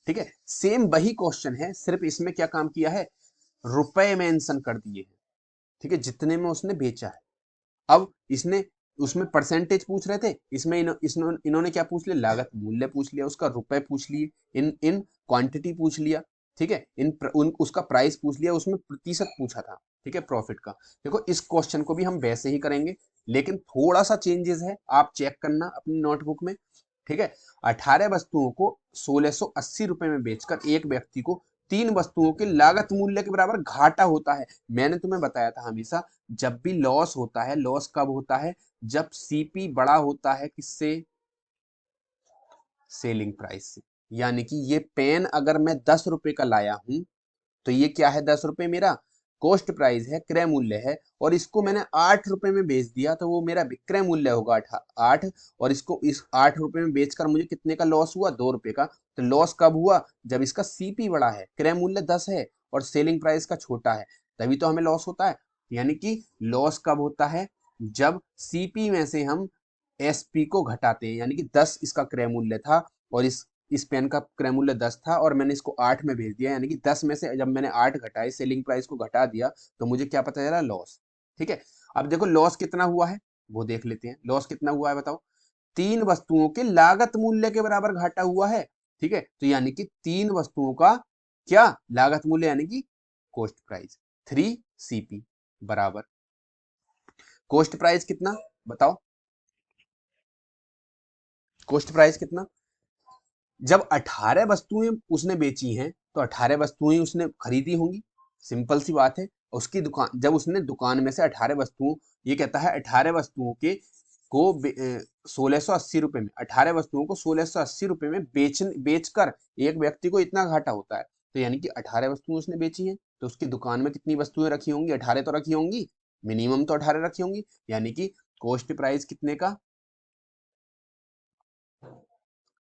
Speaker 1: ठीक है, सेम वही क्वेश्चन है, सिर्फ इसमें क्या काम किया है, रुपए मेंशन कर दिए हैं। ठीक है, जितने में उसने बेचा है। अब इसने उसमें परसेंटेज पूछ रहे थे, इसमें इन्होंने क्या पूछ लिया, लागत मूल्य पूछ लिया, उसका रुपए पूछ लिए, इन इन क्वांटिटी पूछ लिया। ठीक है, उसका प्राइस पूछ लिया, उसमें प्रतिशत पूछा था। ठीक है, प्रॉफिट का। देखो इस क्वेश्चन को भी हम वैसे ही करेंगे, लेकिन थोड़ा सा चेंजेस है, आप चेक करना अपनी नोटबुक में। ठीक है, 18 वस्तुओं को 1680 रुपए में बेचकर एक व्यक्ति को 3 वस्तुओं के लागत मूल्य के बराबर घाटा होता है। मैंने तुम्हें बताया था हमेशा, जब भी लॉस होता है, लॉस कब होता है, जब सीपी बड़ा होता है किससे, सेलिंग प्राइस से। यानी कि ये पेन अगर मैं 10 रुपए का लाया हूं, तो ये क्या है, 10 रुपए मेरा कॉस्ट प्राइस है, क्रय मूल्य है, और इसको मैंने 8 रुपए में बेच दिया, तो वो मेरा विक्रय मूल्य होगा 8। और इसको इस 8 रुपए में बेचकर मुझे कितने का लॉस हुआ, 2 रुपए का। तो लॉस कब हुआ, जब इसका सीपी बड़ा है, क्रय मूल्य 10 है और सेलिंग प्राइस का छोटा है, तभी तो हमें लॉस होता है। यानी कि लॉस कब होता है, जब सीपी में से हम एसपी को घटाते हैं, यानी कि 10 इसका क्रय मूल्य था और इस पेन का क्रय मूल्य 10 था और मैंने इसको 8 में भेज दिया, यानी कि 10 में से जब मैंने 8 घटाए, सेलिंग प्राइस को घटा दिया, तो मुझे क्या पता चला, लॉस। ठीक है, अब देखो लॉस कितना हुआ है वो देख लेते हैं। लॉस कितना हुआ है बताओ, 3 वस्तुओं के लागत मूल्य के बराबर घाटा हुआ है। ठीक है, तो यानी कि 3 वस्तुओं का क्या लागत मूल्य, यानी कि कॉस्ट प्राइस 3 CP बराबर कॉस्ट प्राइस कितना बताओ, कॉस्ट प्राइस कितना। जब 18 वस्तुएं उसने बेची हैं तो 18 वस्तुएं उसने खरीदी होंगी, सिंपल सी बात है। उसकी दुकान, जब उसने दुकान में से 18 वस्तुओं, ये कहता है 18 वस्तुओं के को 1680 रुपए में, 18 वस्तुओं को 1680 रुपए में बेचकर एक व्यक्ति को इतना घाटा होता है। तो यानी कि 18 वस्तुएं उसने बेची हैं, तो उसकी दुकान में कितनी वस्तुएं रखी होंगी, 18 तो रखी होंगी, मिनिमम तो 18 रखी होंगी। यानी कि कॉस्ट प्राइस कितने का,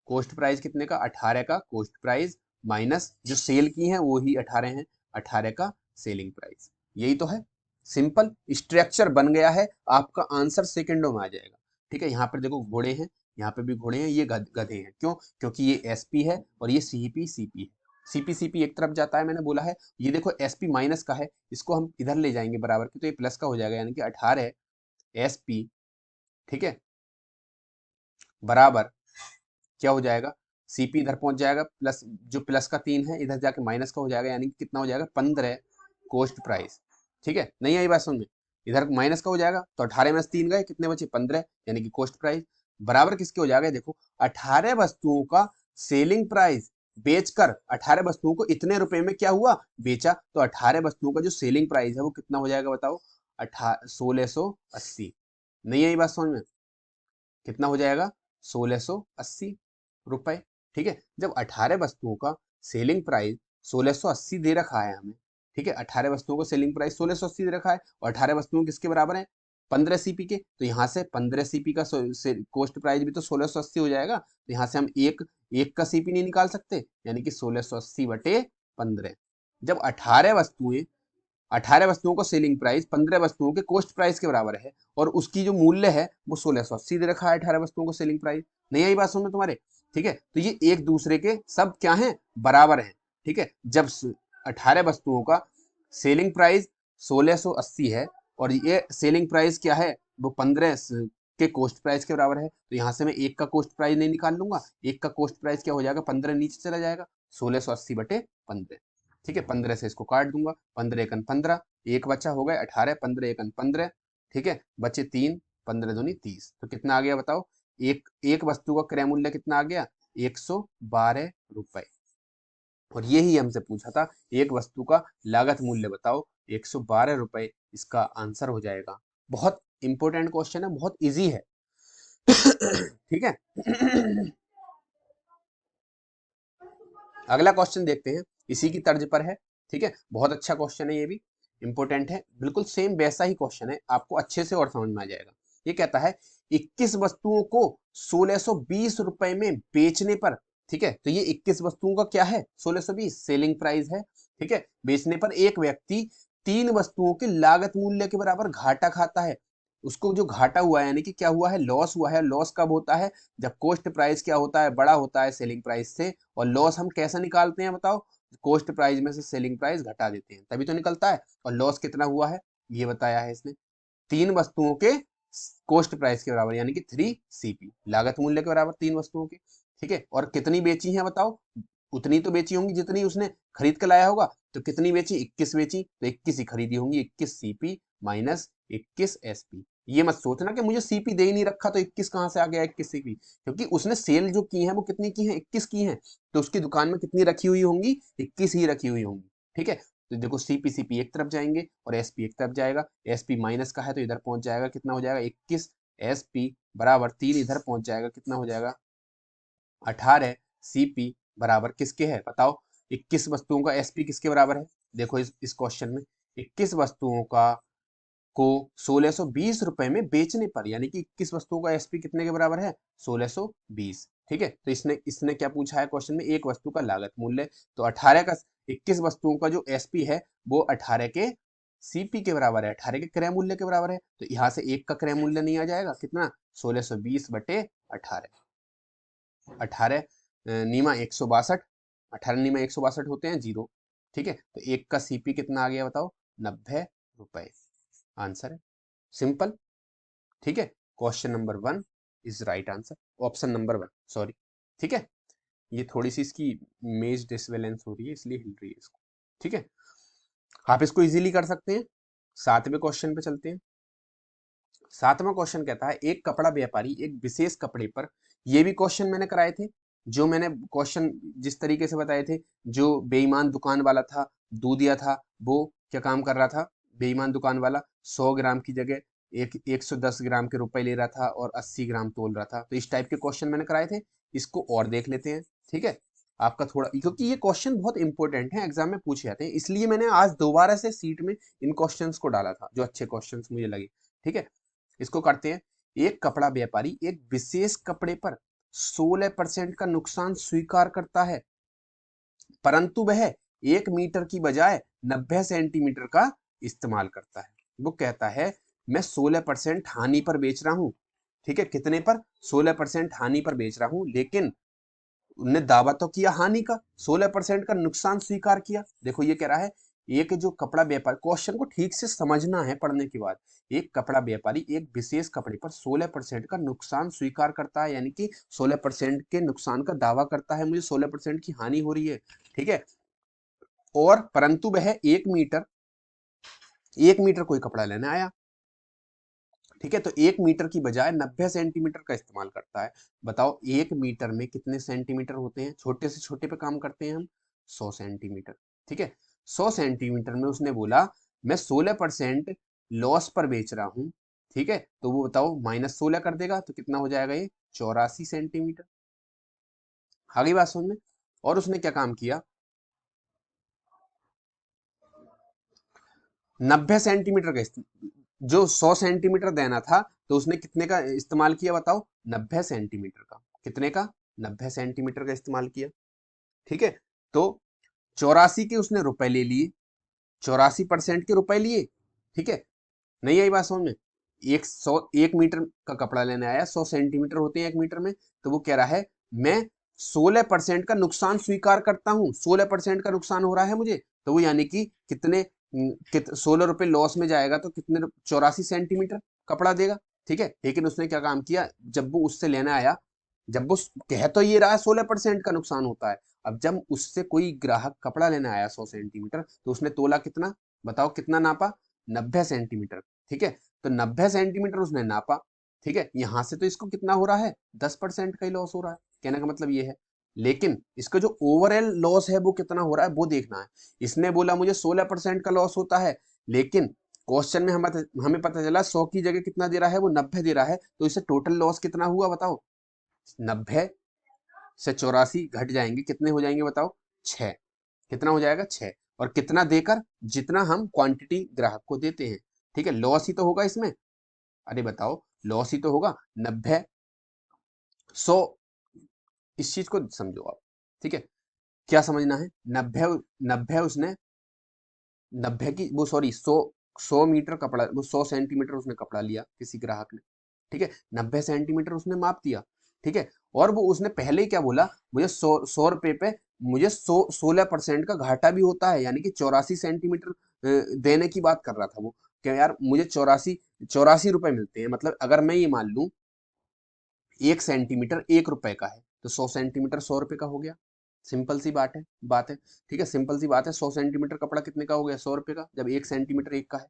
Speaker 1: कॉस्ट प्राइस कितने का, 18 का कॉस्ट प्राइस माइनस जो सेल की है वो ही 18 है, 18 का सेलिंग प्राइस। यही तो है, सिंपल स्ट्रक्चर बन गया है, आपका आंसर सेकंडों में आ जाएगा। ठीक है, यहाँ पर देखो घोड़े हैं, यहाँ पे भी घोड़े हैं, ये गधे हैं, क्यों, क्योंकि ये एसपी है और ये सीपी सीपी है। सीपी सीपी एक तरफ जाता है, मैंने बोला है। ये देखो एसपी माइनस का है, इसको हम इधर ले जाएंगे बराबर की, तो ये प्लस का हो जाएगा, यानी कि 18 एसपी, ठीक है, बराबर क्या हो जाएगा, सीपी इधर पहुंच जाएगा, प्लस जो प्लस का 3 है इधर जाके माइनस का हो जाएगा, यानी कि कितना हो जाएगा, 15 कॉस्ट प्राइस। ठीक है, नहीं आई बात समझ में, इधर माइनस का हो जाएगा, तो 18 में से 3 गए, कितने बचे, 15, यानी कि कॉस्ट प्राइस बराबर किसके हो जाएगा, देखो 18 वस्तुओं का सेलिंग प्राइस बेचकर, 18 वस्तुओं को इतने रुपए में क्या हुआ, बेचा, तो 18 वस्तुओं का जो सेलिंग प्राइस है वो कितना हो जाएगा बताओ, 1680। नहीं आई बात समझ में, कितना हो जाएगा, 1680 रुपए। ठीक है, जब 18 वस्तुओं का सेलिंग प्राइस 1680 दे रखा है हमें, ठीक है, 18 वस्तुओं को सेलिंग प्राइस 1680 दे रखा है, और 18 वस्तुओं किसके बराबर है, 15 सीपी के, तो यहाँ से 15 सीपी का कॉस्ट प्राइस भी तो 1680 हो जाएगा, तो यहाँ से हम एक एक का सीपी नहीं निकाल सकते, यानी कि 1680 बटे 15। जब 18 वस्तुओं का सेलिंग प्राइस 15 वस्तुओं के कॉस्ट प्राइस के बराबर है, और उसकी जो मूल्य है वो 1680 दे रखा है, 18 वस्तुओं को सेलिंग प्राइस। नहीं आई बात समझ में तुम्हारे, ठीक है, तो ये एक दूसरे के सब क्या हैं, बराबर हैं। ठीक है, जब 18 वस्तुओं का सेलिंग प्राइस 1680 है और ये सेलिंग प्राइस क्या है, वो 15 के कॉस्ट प्राइस के बराबर है, तो यहाँ से मैं एक का कॉस्ट प्राइस नहीं निकाल लूंगा, एक का कॉस्ट प्राइस क्या हो जाएगा, 15 नीचे चला जाएगा, 1680 बटे 15। ठीक है, 15 से इसको काट दूंगा, 15 एकन 15, एक बचा हो गए 18, 15 एकन 15, ठीक है, बचे 3, 15 दूनी 30, तो कितना आ गया बताओ, एक एक वस्तु का क्रय मूल्य कितना आ गया, 112 रुपए। और यही हमसे पूछा था, एक वस्तु का लागत मूल्य बताओ, 112 रुपए इसका आंसर हो जाएगा। बहुत इंपॉर्टेंट क्वेश्चन है, बहुत इजी है। ठीक है। अगला क्वेश्चन देखते हैं, इसी की तर्ज पर है। ठीक है, बहुत अच्छा क्वेश्चन है, ये भी इंपॉर्टेंट है, बिल्कुल सेम वैसा ही क्वेश्चन है, आपको अच्छे से और समझ में आ जाएगा। ये कहता है 21 वस्तुओं को 1620 रुपए में बेचने पर, ठीक है, तो ये 21 वस्तुओं का क्या है, 1620 सेलिंग प्राइस है। ठीक है, बेचने पर एक व्यक्ति 3 वस्तुओं के लागत मूल्य के बराबर घाटा खाता है। उसको जो घाटा हुआ है, यानी कि क्या हुआ है, लॉस हुआ है। लॉस कब होता है, जब कॉस्ट प्राइस क्या होता है, बड़ा होता है सेलिंग प्राइस से। और लॉस हम कैसे निकालते हैं बताओ, कॉस्ट प्राइस में से सेलिंग प्राइस घटा देते हैं, तभी तो निकलता है। और लॉस कितना हुआ है, ये बताया है इसने, 3 वस्तुओं के कॉस्ट प्राइस के बराबर, यानी कि 3 CP, लागत मूल्य के बराबर 3 वस्तुओं के। ठीक है, और कितनी बेची है बताओ, उतनी तो बेची होंगी जितनी उसने खरीद के लाया होगा, तो कितनी बेची, 21 बेची, तो 21 ही खरीदी होंगी, 21 CP माइनस 21 SP। ये मत सोचना कि मुझे सीपी दे ही नहीं रखा तो 21 कहां से आ गया, 21 सीपी, क्योंकि उसने सेल जो की है वो कितनी की है, 21 की है, तो उसकी दुकान में कितनी रखी हुई होंगी, 21 ही रखी हुई होंगी। ठीक है, तो देखो सीपी सीपी एक तरफ जाएंगे और एसपी एक तरफ जाएगा, एसपी माइनस का है तो इधर पहुंच जाएगा, कितना हो जाएगा 21, एसपी बराबर 3 इधर पहुंच जाएगा, कितना हो जाएगा 18, सीपी बराबर किसके है बताओ, 21 वस्तुओं का एसपी किसके बराबर है, देखो इस क्वेश्चन में 21 वस्तुओं का को 1620 रुपए में बेचने पर, यानी कि 21 वस्तुओं का एसपी कितने के बराबर है, 1620। ठीक है, तो इसने इसने क्या पूछा है क्वेश्चन में, एक वस्तु का लागत मूल्य, तो 18 का 21 वस्तुओं का जो एसपी है वो 18 के सीपी के बराबर है, 18 के क्रय मूल्य के बराबर है, तो यहाँ से एक का क्रय मूल्य नहीं आ जाएगा, कितना 1620 बटे 18, 18 नीमा 162, 18 नीमा 162 होते हैं, 0। ठीक है, तो एक का सीपी कितना आ गया बताओ, 90 रुपए। आंसर है, सिंपल। ठीक है, question number 1 is right answer, option number 1, sorry. ठीक है, ये थोड़ी सी इसकी इमेज डिसबैलेंस हो रही है इसलिए हिल रही है इसको। ठीक है, आप इसको इजीली कर सकते हैं। 7वें क्वेश्चन पे चलते हैं। 7वां क्वेश्चन कहता है, एक कपड़ा व्यापारी एक विशेष कपड़े पर, ये भी क्वेश्चन मैंने कराए थे, जो मैंने क्वेश्चन जिस तरीके से बताए थे, जो बेईमान दुकान वाला था, दूधिया था, वो क्या काम कर रहा था, बेईमान दुकान वाला 100 ग्राम की जगह 110 ग्राम के रुपए ले रहा था और 80 ग्राम तोल रहा था। तो इस टाइप के क्वेश्चन मैंने कराए थे, इसको और देख लेते हैं। ठीक है, आपका थोड़ा, क्योंकि ये क्वेश्चन बहुत इंपॉर्टेंट है, एग्जाम में पूछे जाते हैं, इसलिए मैंने आज दोबारा से सीट में इन क्वेश्चंस को डाला था, जो अच्छे क्वेश्चंस मुझे लगे। ठीक है, इसको करते हैं। एक कपड़ा व्यापारी एक विशेष कपड़े पर 16% का नुकसान स्वीकार करता है, परंतु वह 1 मीटर की बजाय 90 सेंटीमीटर का इस्तेमाल करता है। वो कहता है, मैं 16% हानि पर बेच रहा हूं। ठीक है, कितने पर, 16% हानि पर बेच रहा हूं, लेकिन उनने दावा तो किया हानि का, 16% का नुकसान स्वीकार किया। देखो ये कह रहा है, एक जो कपड़ा व्यापारी, क्वेश्चन को ठीक से समझना है पढ़ने के बाद। एक कपड़ा व्यापारी एक विशेष कपड़े पर 16% का नुकसान स्वीकार करता है, यानी कि 16% के नुकसान का दावा करता है, मुझे 16% की हानि हो रही है। ठीक है, और परंतु वह 1 मीटर कोई कपड़ा लेने आया। ठीक है, तो 1 मीटर की बजाय 90 सेंटीमीटर का इस्तेमाल करता है। बताओ 1 मीटर में कितने सेंटीमीटर होते हैं, छोटे से छोटे पे काम करते हैं हम, 100 सेंटीमीटर। ठीक है, 100 सेंटीमीटर में उसने बोला, मैं 16% लॉस पर बेच रहा हूं। ठीक है, तो वो बताओ -16 कर देगा तो कितना हो जाएगा, ये 84 सेंटीमीटर। आगे बात समझ में। और उसने क्या काम किया, 90 सेंटीमीटर का जो 100 सेंटीमीटर देना था, तो उसने कितने का इस्तेमाल किया बताओ, 90 सेंटीमीटर का। कितने का, 90 सेंटीमीटर का इस्तेमाल किया। ठीक है, तो 84 के उसने रुपए ले लिए, 84% के रुपए लिए। ठीक है, नहीं आई बात समझ में। 1 मीटर का कपड़ा लेने आया, 100 सेंटीमीटर होते हैं 1 मीटर में, तो वो कह रहा है, मैं 16% का नुकसान स्वीकार करता हूं, 16% का नुकसान हो रहा है मुझे, तो वो यानी कि कितने, 16 रुपए लॉस में जाएगा, तो कितने, 84 सेंटीमीटर कपड़ा देगा। ठीक है, लेकिन उसने क्या काम किया, जब वो उससे लेने आया, जब वो कह तो ये रहा है 16% का नुकसान होता है, अब जब उससे कोई ग्राहक कपड़ा लेने आया 100 सेंटीमीटर, तो उसने तोला कितना, बताओ कितना नापा, 90 सेंटीमीटर। ठीक है, तो 90 सेंटीमीटर उसने नापा। ठीक है, यहां से तो इसको कितना हो रहा है, 10% का ही लॉस हो रहा है, कहने का मतलब ये है। लेकिन इसका जो ओवरऑल लॉस है वो कितना हो रहा है वो देखना है। इसने बोला मुझे 16% का लॉस होता है, लेकिन क्वेश्चन में हमें पता चला 100 की जगह कितना दे रहा है, वो 90 दे रहा है, तो इससे टोटल लॉस कितना हुआ बताओ, 90 से 84 घट जाएंगे, कितने हो जाएंगे बताओ, 6। कितना हो जाएगा, 6। और कितना देकर, जितना हम क्वांटिटी ग्राहक को देते हैं। ठीक है, लॉस ही तो होगा इसमें, अरे बताओ लॉस ही तो होगा, 90, 100, इस चीज को समझो आप। ठीक है, क्या समझना है, 90, 90 उसने, 90 की वो, सॉरी 100, 100 मीटर कपड़ा, वो 100 सेंटीमीटर उसने कपड़ा लिया किसी ग्राहक ने। ठीक है, 90 सेंटीमीटर उसने माप दिया। ठीक है, और वो उसने पहले ही क्या बोला, मुझे 100 रुपए पे मुझे 16% का घाटा भी होता है, यानी कि 84 सेंटीमीटर देने की बात कर रहा था वो, क्या यार मुझे 84 रुपए मिलते हैं, मतलब अगर मैं ये मान लूं 1 सेंटीमीटर 1 रुपए का है, तो 100 सेंटीमीटर 100 रुपए का हो गया। सिंपल सी बात है। ठीक है, सिंपल सी बात है, 100 सेंटीमीटर कपड़ा कितने का हो गया, 100 रुपए का, जब 1 सेंटीमीटर 1 का है।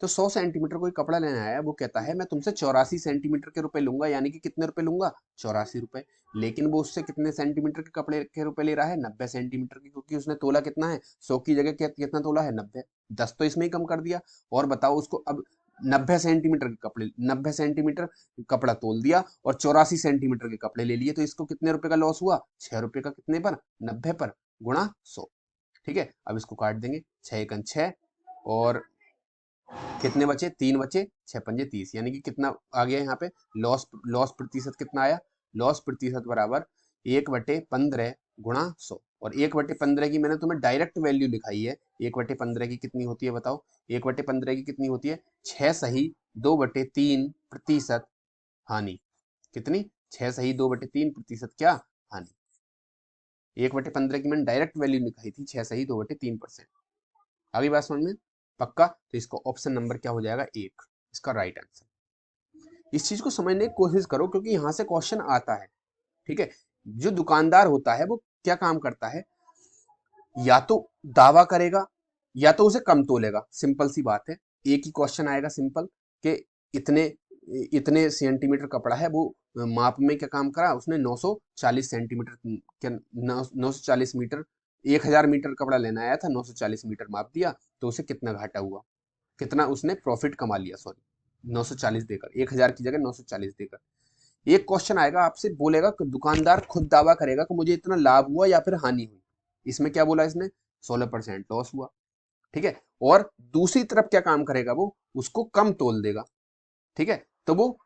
Speaker 1: तो 100 सेंटीमीटर कोई कपड़ा लेने आया, वो कहता है मैं तुमसे 84 सेंटीमीटर के रुपए लूंगा, यानी कि कितने रुपए लूंगा, 84 रुपए। लेकिन वो उससे कितने सेंटीमीटर के कपड़े के रुपए ले रहा है, 90 सेंटीमीटर की, क्योंकि उसने तोला कितना है, 100 की जगह कितना तोला है, 90, 10 तो इसमें ही कम कर दिया। और बताओ उसको अब 90 सेंटीमीटर के कपड़े, 90 सेंटीमीटर कपड़ा तोल दिया और 84 सेंटीमीटर के कपड़े ले लिए, तो इसको कितने रुपए का लॉस हुआ, 6 रुपए का, कितने पर, 90 पर, गुणा 100। ठीक है, अब इसको काट देंगे, 6 और कितने बचे, 3 बचे, 6 पंजे 30, यानी कि कितना आ गया यहाँ पे, लॉस लॉस प्रतिशत कितना आया, लॉस प्रतिशत बराबर 1/15 गुणा 100। और 1/15 की मैंने तुम्हें डायरेक्ट वैल्यू लिखाई है, 1/15 की कितनी होती है बताओ, 1/15 की कितनी होती है, 6 सही 2/3 प्रतिशत हानि। कितनी, 6 सही 2/3 प्रतिशत क्या, हानि। 1/15 की मैंने डायरेक्ट वैल्यू निकाली थी, 6 सही 2/3%। आगे बात समझ में पक्का? तो इसको ऑप्शन नंबर क्या हो जाएगा, 1 इसका राइट आंसर। इस चीज को समझने की कोशिश करो क्योंकि यहाँ से क्वेश्चन आता है। ठीक है, जो दुकानदार होता है वो क्या काम करता है, या तो दावा करेगा या तो उसे कम तोलेगा। सिंपल सी बात है, एक ही क्वेश्चन आएगा सिंपल कि इतने इतने सेंटीमीटर कपड़ा है, वो माप में क्या काम करा उसने, 940 सेंटीमीटर क्या 940 मीटर, 1000 मीटर कपड़ा लेना आया था, 940 मीटर माप दिया, तो उसे कितना घाटा हुआ, कितना उसने प्रॉफिट कमा लिया, सॉरी 940 देकर, 1000 की जगह 940 देकर। एक क्वेश्चन आएगा आपसे, बोलेगा कि दुकानदार खुद दावा करेगा कि मुझे इतना लाभ हुआ या फिर हानि हुई। इसमें क्या बोला इसने, 16% लॉस हुआ। ठीक है, और दूसरी तरफ क्या काम करेगा, वो उसको कम तोल देगा। ठीक है, तो वो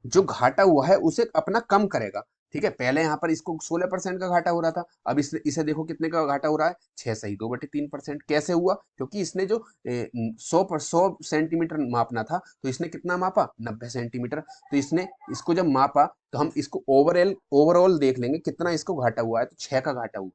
Speaker 1: जो घाटा हुआ है उसे अपना कम करेगा। ठीक है, पहले यहाँ पर इसको 16% का घाटा हो रहा था, अब इसे देखो कितने का घाटा हो रहा है, 6 सही 2/3%। कैसे हुआ, क्योंकि इसने जो 100 सेंटीमीटर मापना था तो इसने कितना मापा, 90 सेंटीमीटर। तो इसने इसको जब मापा तो हम इसको ओवरऑल देख लेंगे कितना इसको घाटा हुआ है, तो 6 का घाटा हुआ,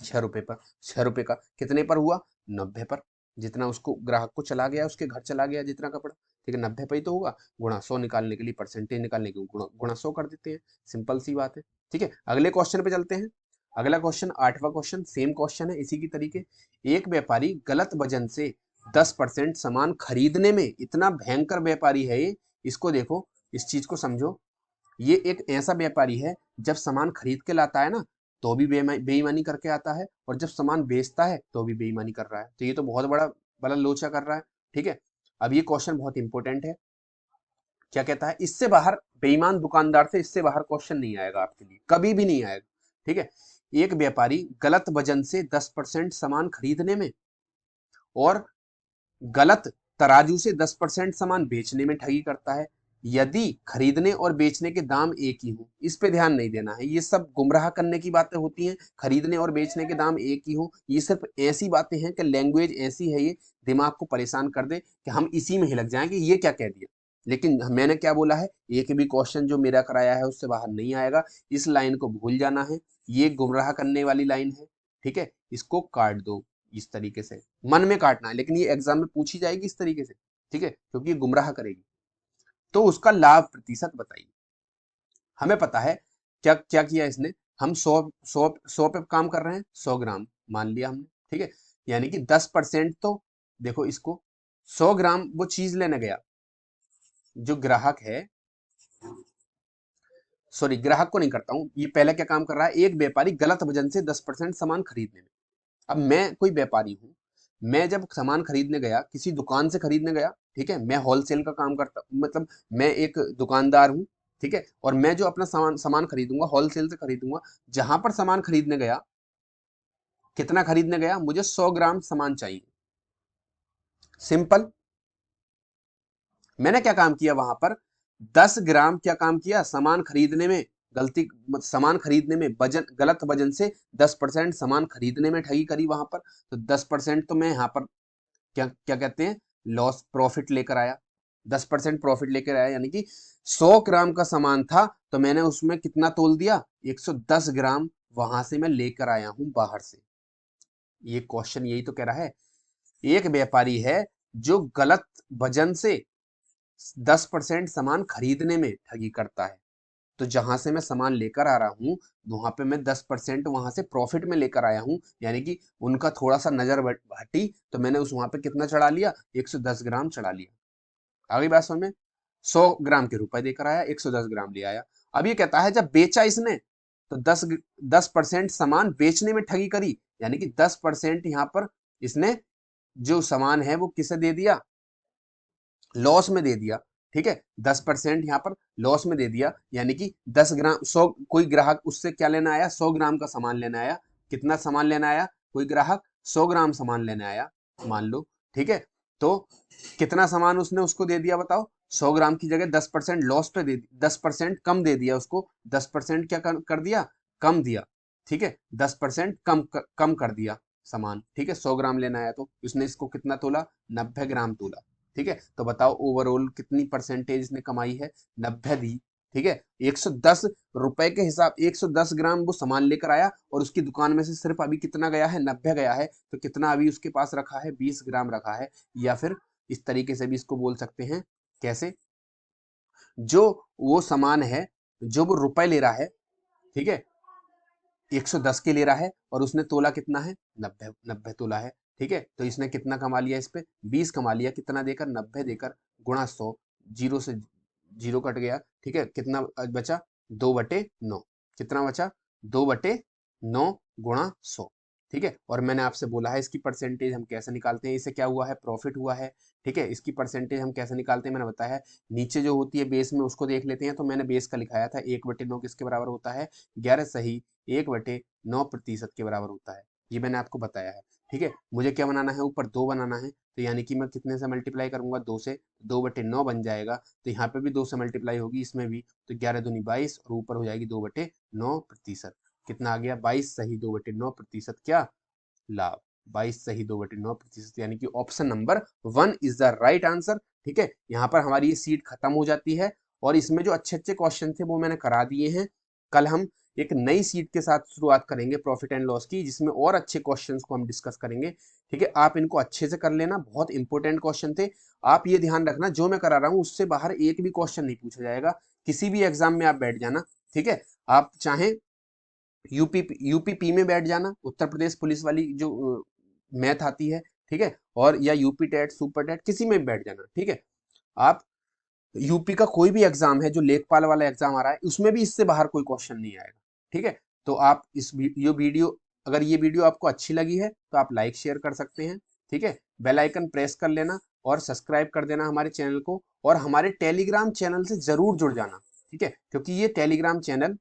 Speaker 1: 6 रुपए पर, 6 रुपए का कितने पर हुआ, 90 पर। जितना उसको ग्राहक को चला गया, उसके घर चला गया जितना कपड़ा, ठीक है, 90 पे ही तो होगा। गुणा 100 निकालने के लिए, परसेंटेज निकालने के लिए गुणा गुणा 100 कर देते हैं, सिंपल सी बात है। ठीक है, अगले क्वेश्चन पे चलते हैं। अगला क्वेश्चन 8वां क्वेश्चन, सेम क्वेश्चन है इसी की तरीके। एक व्यापारी गलत वजन से 10% सामान खरीदने में, इतना भयंकर व्यापारी है ये, इसको देखो, इस चीज को समझो। ये एक ऐसा व्यापारी है, जब सामान खरीद के लाता है ना तो भी बेईमानी करके आता है, और जब सामान बेचता है तो भी बेईमानी कर रहा है। तो ये तो बहुत बड़ा बड़ा लोचा कर रहा है। ठीक है, अब ये क्वेश्चन बहुत इंपॉर्टेंट है। क्या कहता है, इससे बाहर, बेईमान दुकानदार से इससे बाहर क्वेश्चन नहीं आएगा आपके लिए, कभी भी नहीं आएगा। ठीक है, एक व्यापारी गलत वजन से 10% सामान खरीदने में और गलत तराजू से 10% सामान बेचने में ठगी करता है, यदि खरीदने और बेचने के दाम एक ही हो। इस पे ध्यान नहीं देना है, ये सब गुमराह करने की बातें होती हैं। खरीदने और बेचने के दाम एक ही हो, ये सिर्फ ऐसी बातें हैं कि लैंग्वेज ऐसी है, ये दिमाग को परेशान कर दे कि हम इसी में ही लग जाएंगे, ये क्या कह दिया। लेकिन मैंने क्या बोला है, एक भी क्वेश्चन जो मेरा कराया है उससे बाहर नहीं आएगा। इस लाइन को भूल जाना है, ये गुमराह करने वाली लाइन है। ठीक है, इसको काट दो इस तरीके से, मन में काटना है, लेकिन ये एग्जाम में पूछी जाएगी इस तरीके से। ठीक है, क्योंकि ये गुमराह करेगी। तो उसका लाभ प्रतिशत बताइए। हमें पता है क्या क्या किया इसने, हम 100 पे काम कर रहे हैं, 100 ग्राम मान लिया हमने। ठीक है, यानी कि 10%, तो देखो इसको 100 ग्राम वो चीज लेने गया, जो ग्राहक है, सॉरी ग्राहक को नहीं करता हूं, ये पहले क्या काम कर रहा है, एक व्यापारी गलत वजन से 10% सामान खरीदने में। अब मैं कोई व्यापारी हूँ, मैं जब सामान खरीदने गया, किसी दुकान से खरीदने गया, ठीक है, मैं होलसेल का काम करता, मतलब मैं एक दुकानदार हूँ। ठीक है, और मैं जो अपना सामान सामान खरीदूंगा होलसेल से खरीदूंगा। जहां पर सामान खरीदने गया, कितना खरीदने गया, मुझे 100 ग्राम सामान चाहिए, सिंपल। मैंने क्या काम किया वहां पर, 10 ग्राम क्या काम किया, सामान खरीदने में गलती, सामान खरीदने में वजन, गलत वजन से 10% सामान खरीदने में ठगी करी वहां पर। तो 10% तो मैं यहाँ पर क्या क्या कहते हैं, लॉस, प्रॉफिट लेकर आया। 10% प्रॉफिट लेकर आया, यानी कि 100 ग्राम का सामान था तो मैंने उसमें कितना तोल दिया, 110 ग्राम वहां से मैं लेकर आया हूं बाहर से। ये क्वेश्चन यही तो कह रहा है, एक व्यापारी है जो गलत वजन से 10% सामान खरीदने में ठगी करता है। तो जहां से मैं सामान लेकर आ रहा हूं, वहां पे मैं 10% वहां से प्रॉफिट में लेकर आया हूं, यानी कि उनका थोड़ा सा नजर हटी तो मैंने उस वहां पे कितना चढ़ा लिया, 110 ग्राम चढ़ा लिया। आगे बात समझ में, 100 ग्राम के रुपए देकर आया, 110 ग्राम ले आया। अब ये कहता है जब बेचा इसने, तो 10% सामान बेचने में ठगी करी, यानी कि 10% यहाँ पर इसने जो सामान है वो किसे दे दिया, लॉस में दे दिया। ठीक है, 10% यहाँ पर लॉस में दे दिया, यानी कि 10 ग्राम, 100, कोई ग्राहक उससे क्या लेना आया, 100 ग्राम का सामान लेना आया। कितना सामान लेना आया, कोई ग्राहक 100 ग्राम सामान लेने आया, मान लो। ठीक है, तो कितना सामान उसने उसको दे दिया बताओ, 100 ग्राम की जगह 10% लॉस पे दे, 10% कम दे दिया उसको। 10% क्या कर दिया, कम दिया। ठीक है, 10% कम कर दिया सामान। ठीक है, 100 ग्राम लेना आया तो उसने इसको कितना तोला, 90 ग्राम तोला। ठीक है, तो बताओ ओवरऑल कितनी परसेंटेज इसने कमाई है, 90 दी। ठीक है, 110 रुपए के हिसाब 110 ग्राम वो सामान लेकर आया और उसकी दुकान में से सिर्फ अभी कितना गया है, 90 गया है, तो कितना अभी उसके पास रखा है, 20 ग्राम रखा है। या फिर इस तरीके से भी इसको बोल सकते हैं, कैसे, जो वो सामान है, जो वो रुपए ले रहा है, ठीक है, 110 के ले रहा है और उसने तोला कितना है, 90 90 तोला है। ठीक है, तो इसने कितना कमा लिया, इस पे 20 कमा लिया, कितना देकर, 90 देकर गुणा 100, जीरो से जीरो कट गया। ठीक है, कितना बचा, 2/9। कितना बचा, 2/9 गुणा 100। ठीक है, और मैंने आपसे बोला है इसकी परसेंटेज हम कैसे निकालते हैं, इसे क्या हुआ है, प्रॉफिट हुआ है। ठीक है, इसकी परसेंटेज हम कैसे निकालते हैं मैंने बताया है, नीचे जो होती है बेस में उसको देख लेते हैं। तो मैंने बेस का लिखाया था 1/9 किसके बराबर होता है, 11 सही 1/9% के बराबर होता है, ये मैंने आपको बताया है। ठीक है, मुझे क्या बनाना है, ऊपर 2 बनाना है, तो यानी कि मैं कितने से मल्टीप्लाई करूंगा, 2 से, 2/9 बन जाएगा। तो यहाँ पे भी 2 से मल्टीप्लाई होगी, इसमें भी, तो 11 दूनी 22 और ऊपर हो जाएगी 2/9%। कितना आ गया, 22 सही 2/9% क्या लाभ, 22 सही 2/9%, यानी कि option number 1 is the right answer. ठीक है, यहाँ पर हमारी ये सीट खत्म हो जाती है और इसमें जो अच्छे अच्छे क्वेश्चन थे वो मैंने करा दिए हैं। कल हम एक नई सीट के साथ शुरुआत करेंगे प्रॉफिट एंड लॉस की, जिसमें और अच्छे क्वेश्चंस को हम डिस्कस करेंगे। ठीक है, आप इनको अच्छे से कर लेना, बहुत इंपॉर्टेंट क्वेश्चन थे। आप ये ध्यान रखना, जो मैं करा रहा हूँ उससे बाहर एक भी क्वेश्चन नहीं पूछा जाएगा, किसी भी एग्जाम में आप बैठ जाना। ठीक है, आप चाहे यूपी में बैठ जाना, उत्तर प्रदेश पुलिस वाली जो मैथ आती है, ठीक है, और या यूपी टेट सुपर टेट किसी में भी बैठ जाना। ठीक है, आप यूपी का कोई भी एग्जाम है, जो लेखपाल वाला एग्जाम आ रहा है, उसमें भी इससे बाहर कोई क्वेश्चन नहीं आएगा। ठीक है, तो आप ये वीडियो, अगर ये वीडियो आपको अच्छी लगी है तो आप लाइक शेयर कर सकते हैं। ठीक है, बेल आइकन प्रेस कर लेना और सब्सक्राइब कर देना हमारे चैनल को, और हमारे टेलीग्राम चैनल से जरूर जुड़ जाना। ठीक है, क्योंकि ये टेलीग्राम चैनल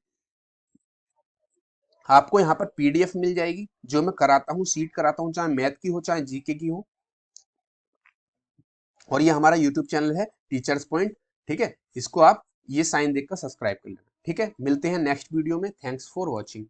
Speaker 1: आपको यहाँ पर पीडीएफ मिल जाएगी, जो मैं कराता हूँ, सीट कराता हूँ, चाहे मैथ की हो चाहे जीके की हो। और ये हमारा यूट्यूब चैनल है टीचर्स पॉइंट। ठीक है, इसको आप ये साइन देखकर सब्सक्राइब कर लेना। ठीक है, मिलते हैं नेक्स्ट वीडियो में, थैंक्स फॉर वॉचिंग।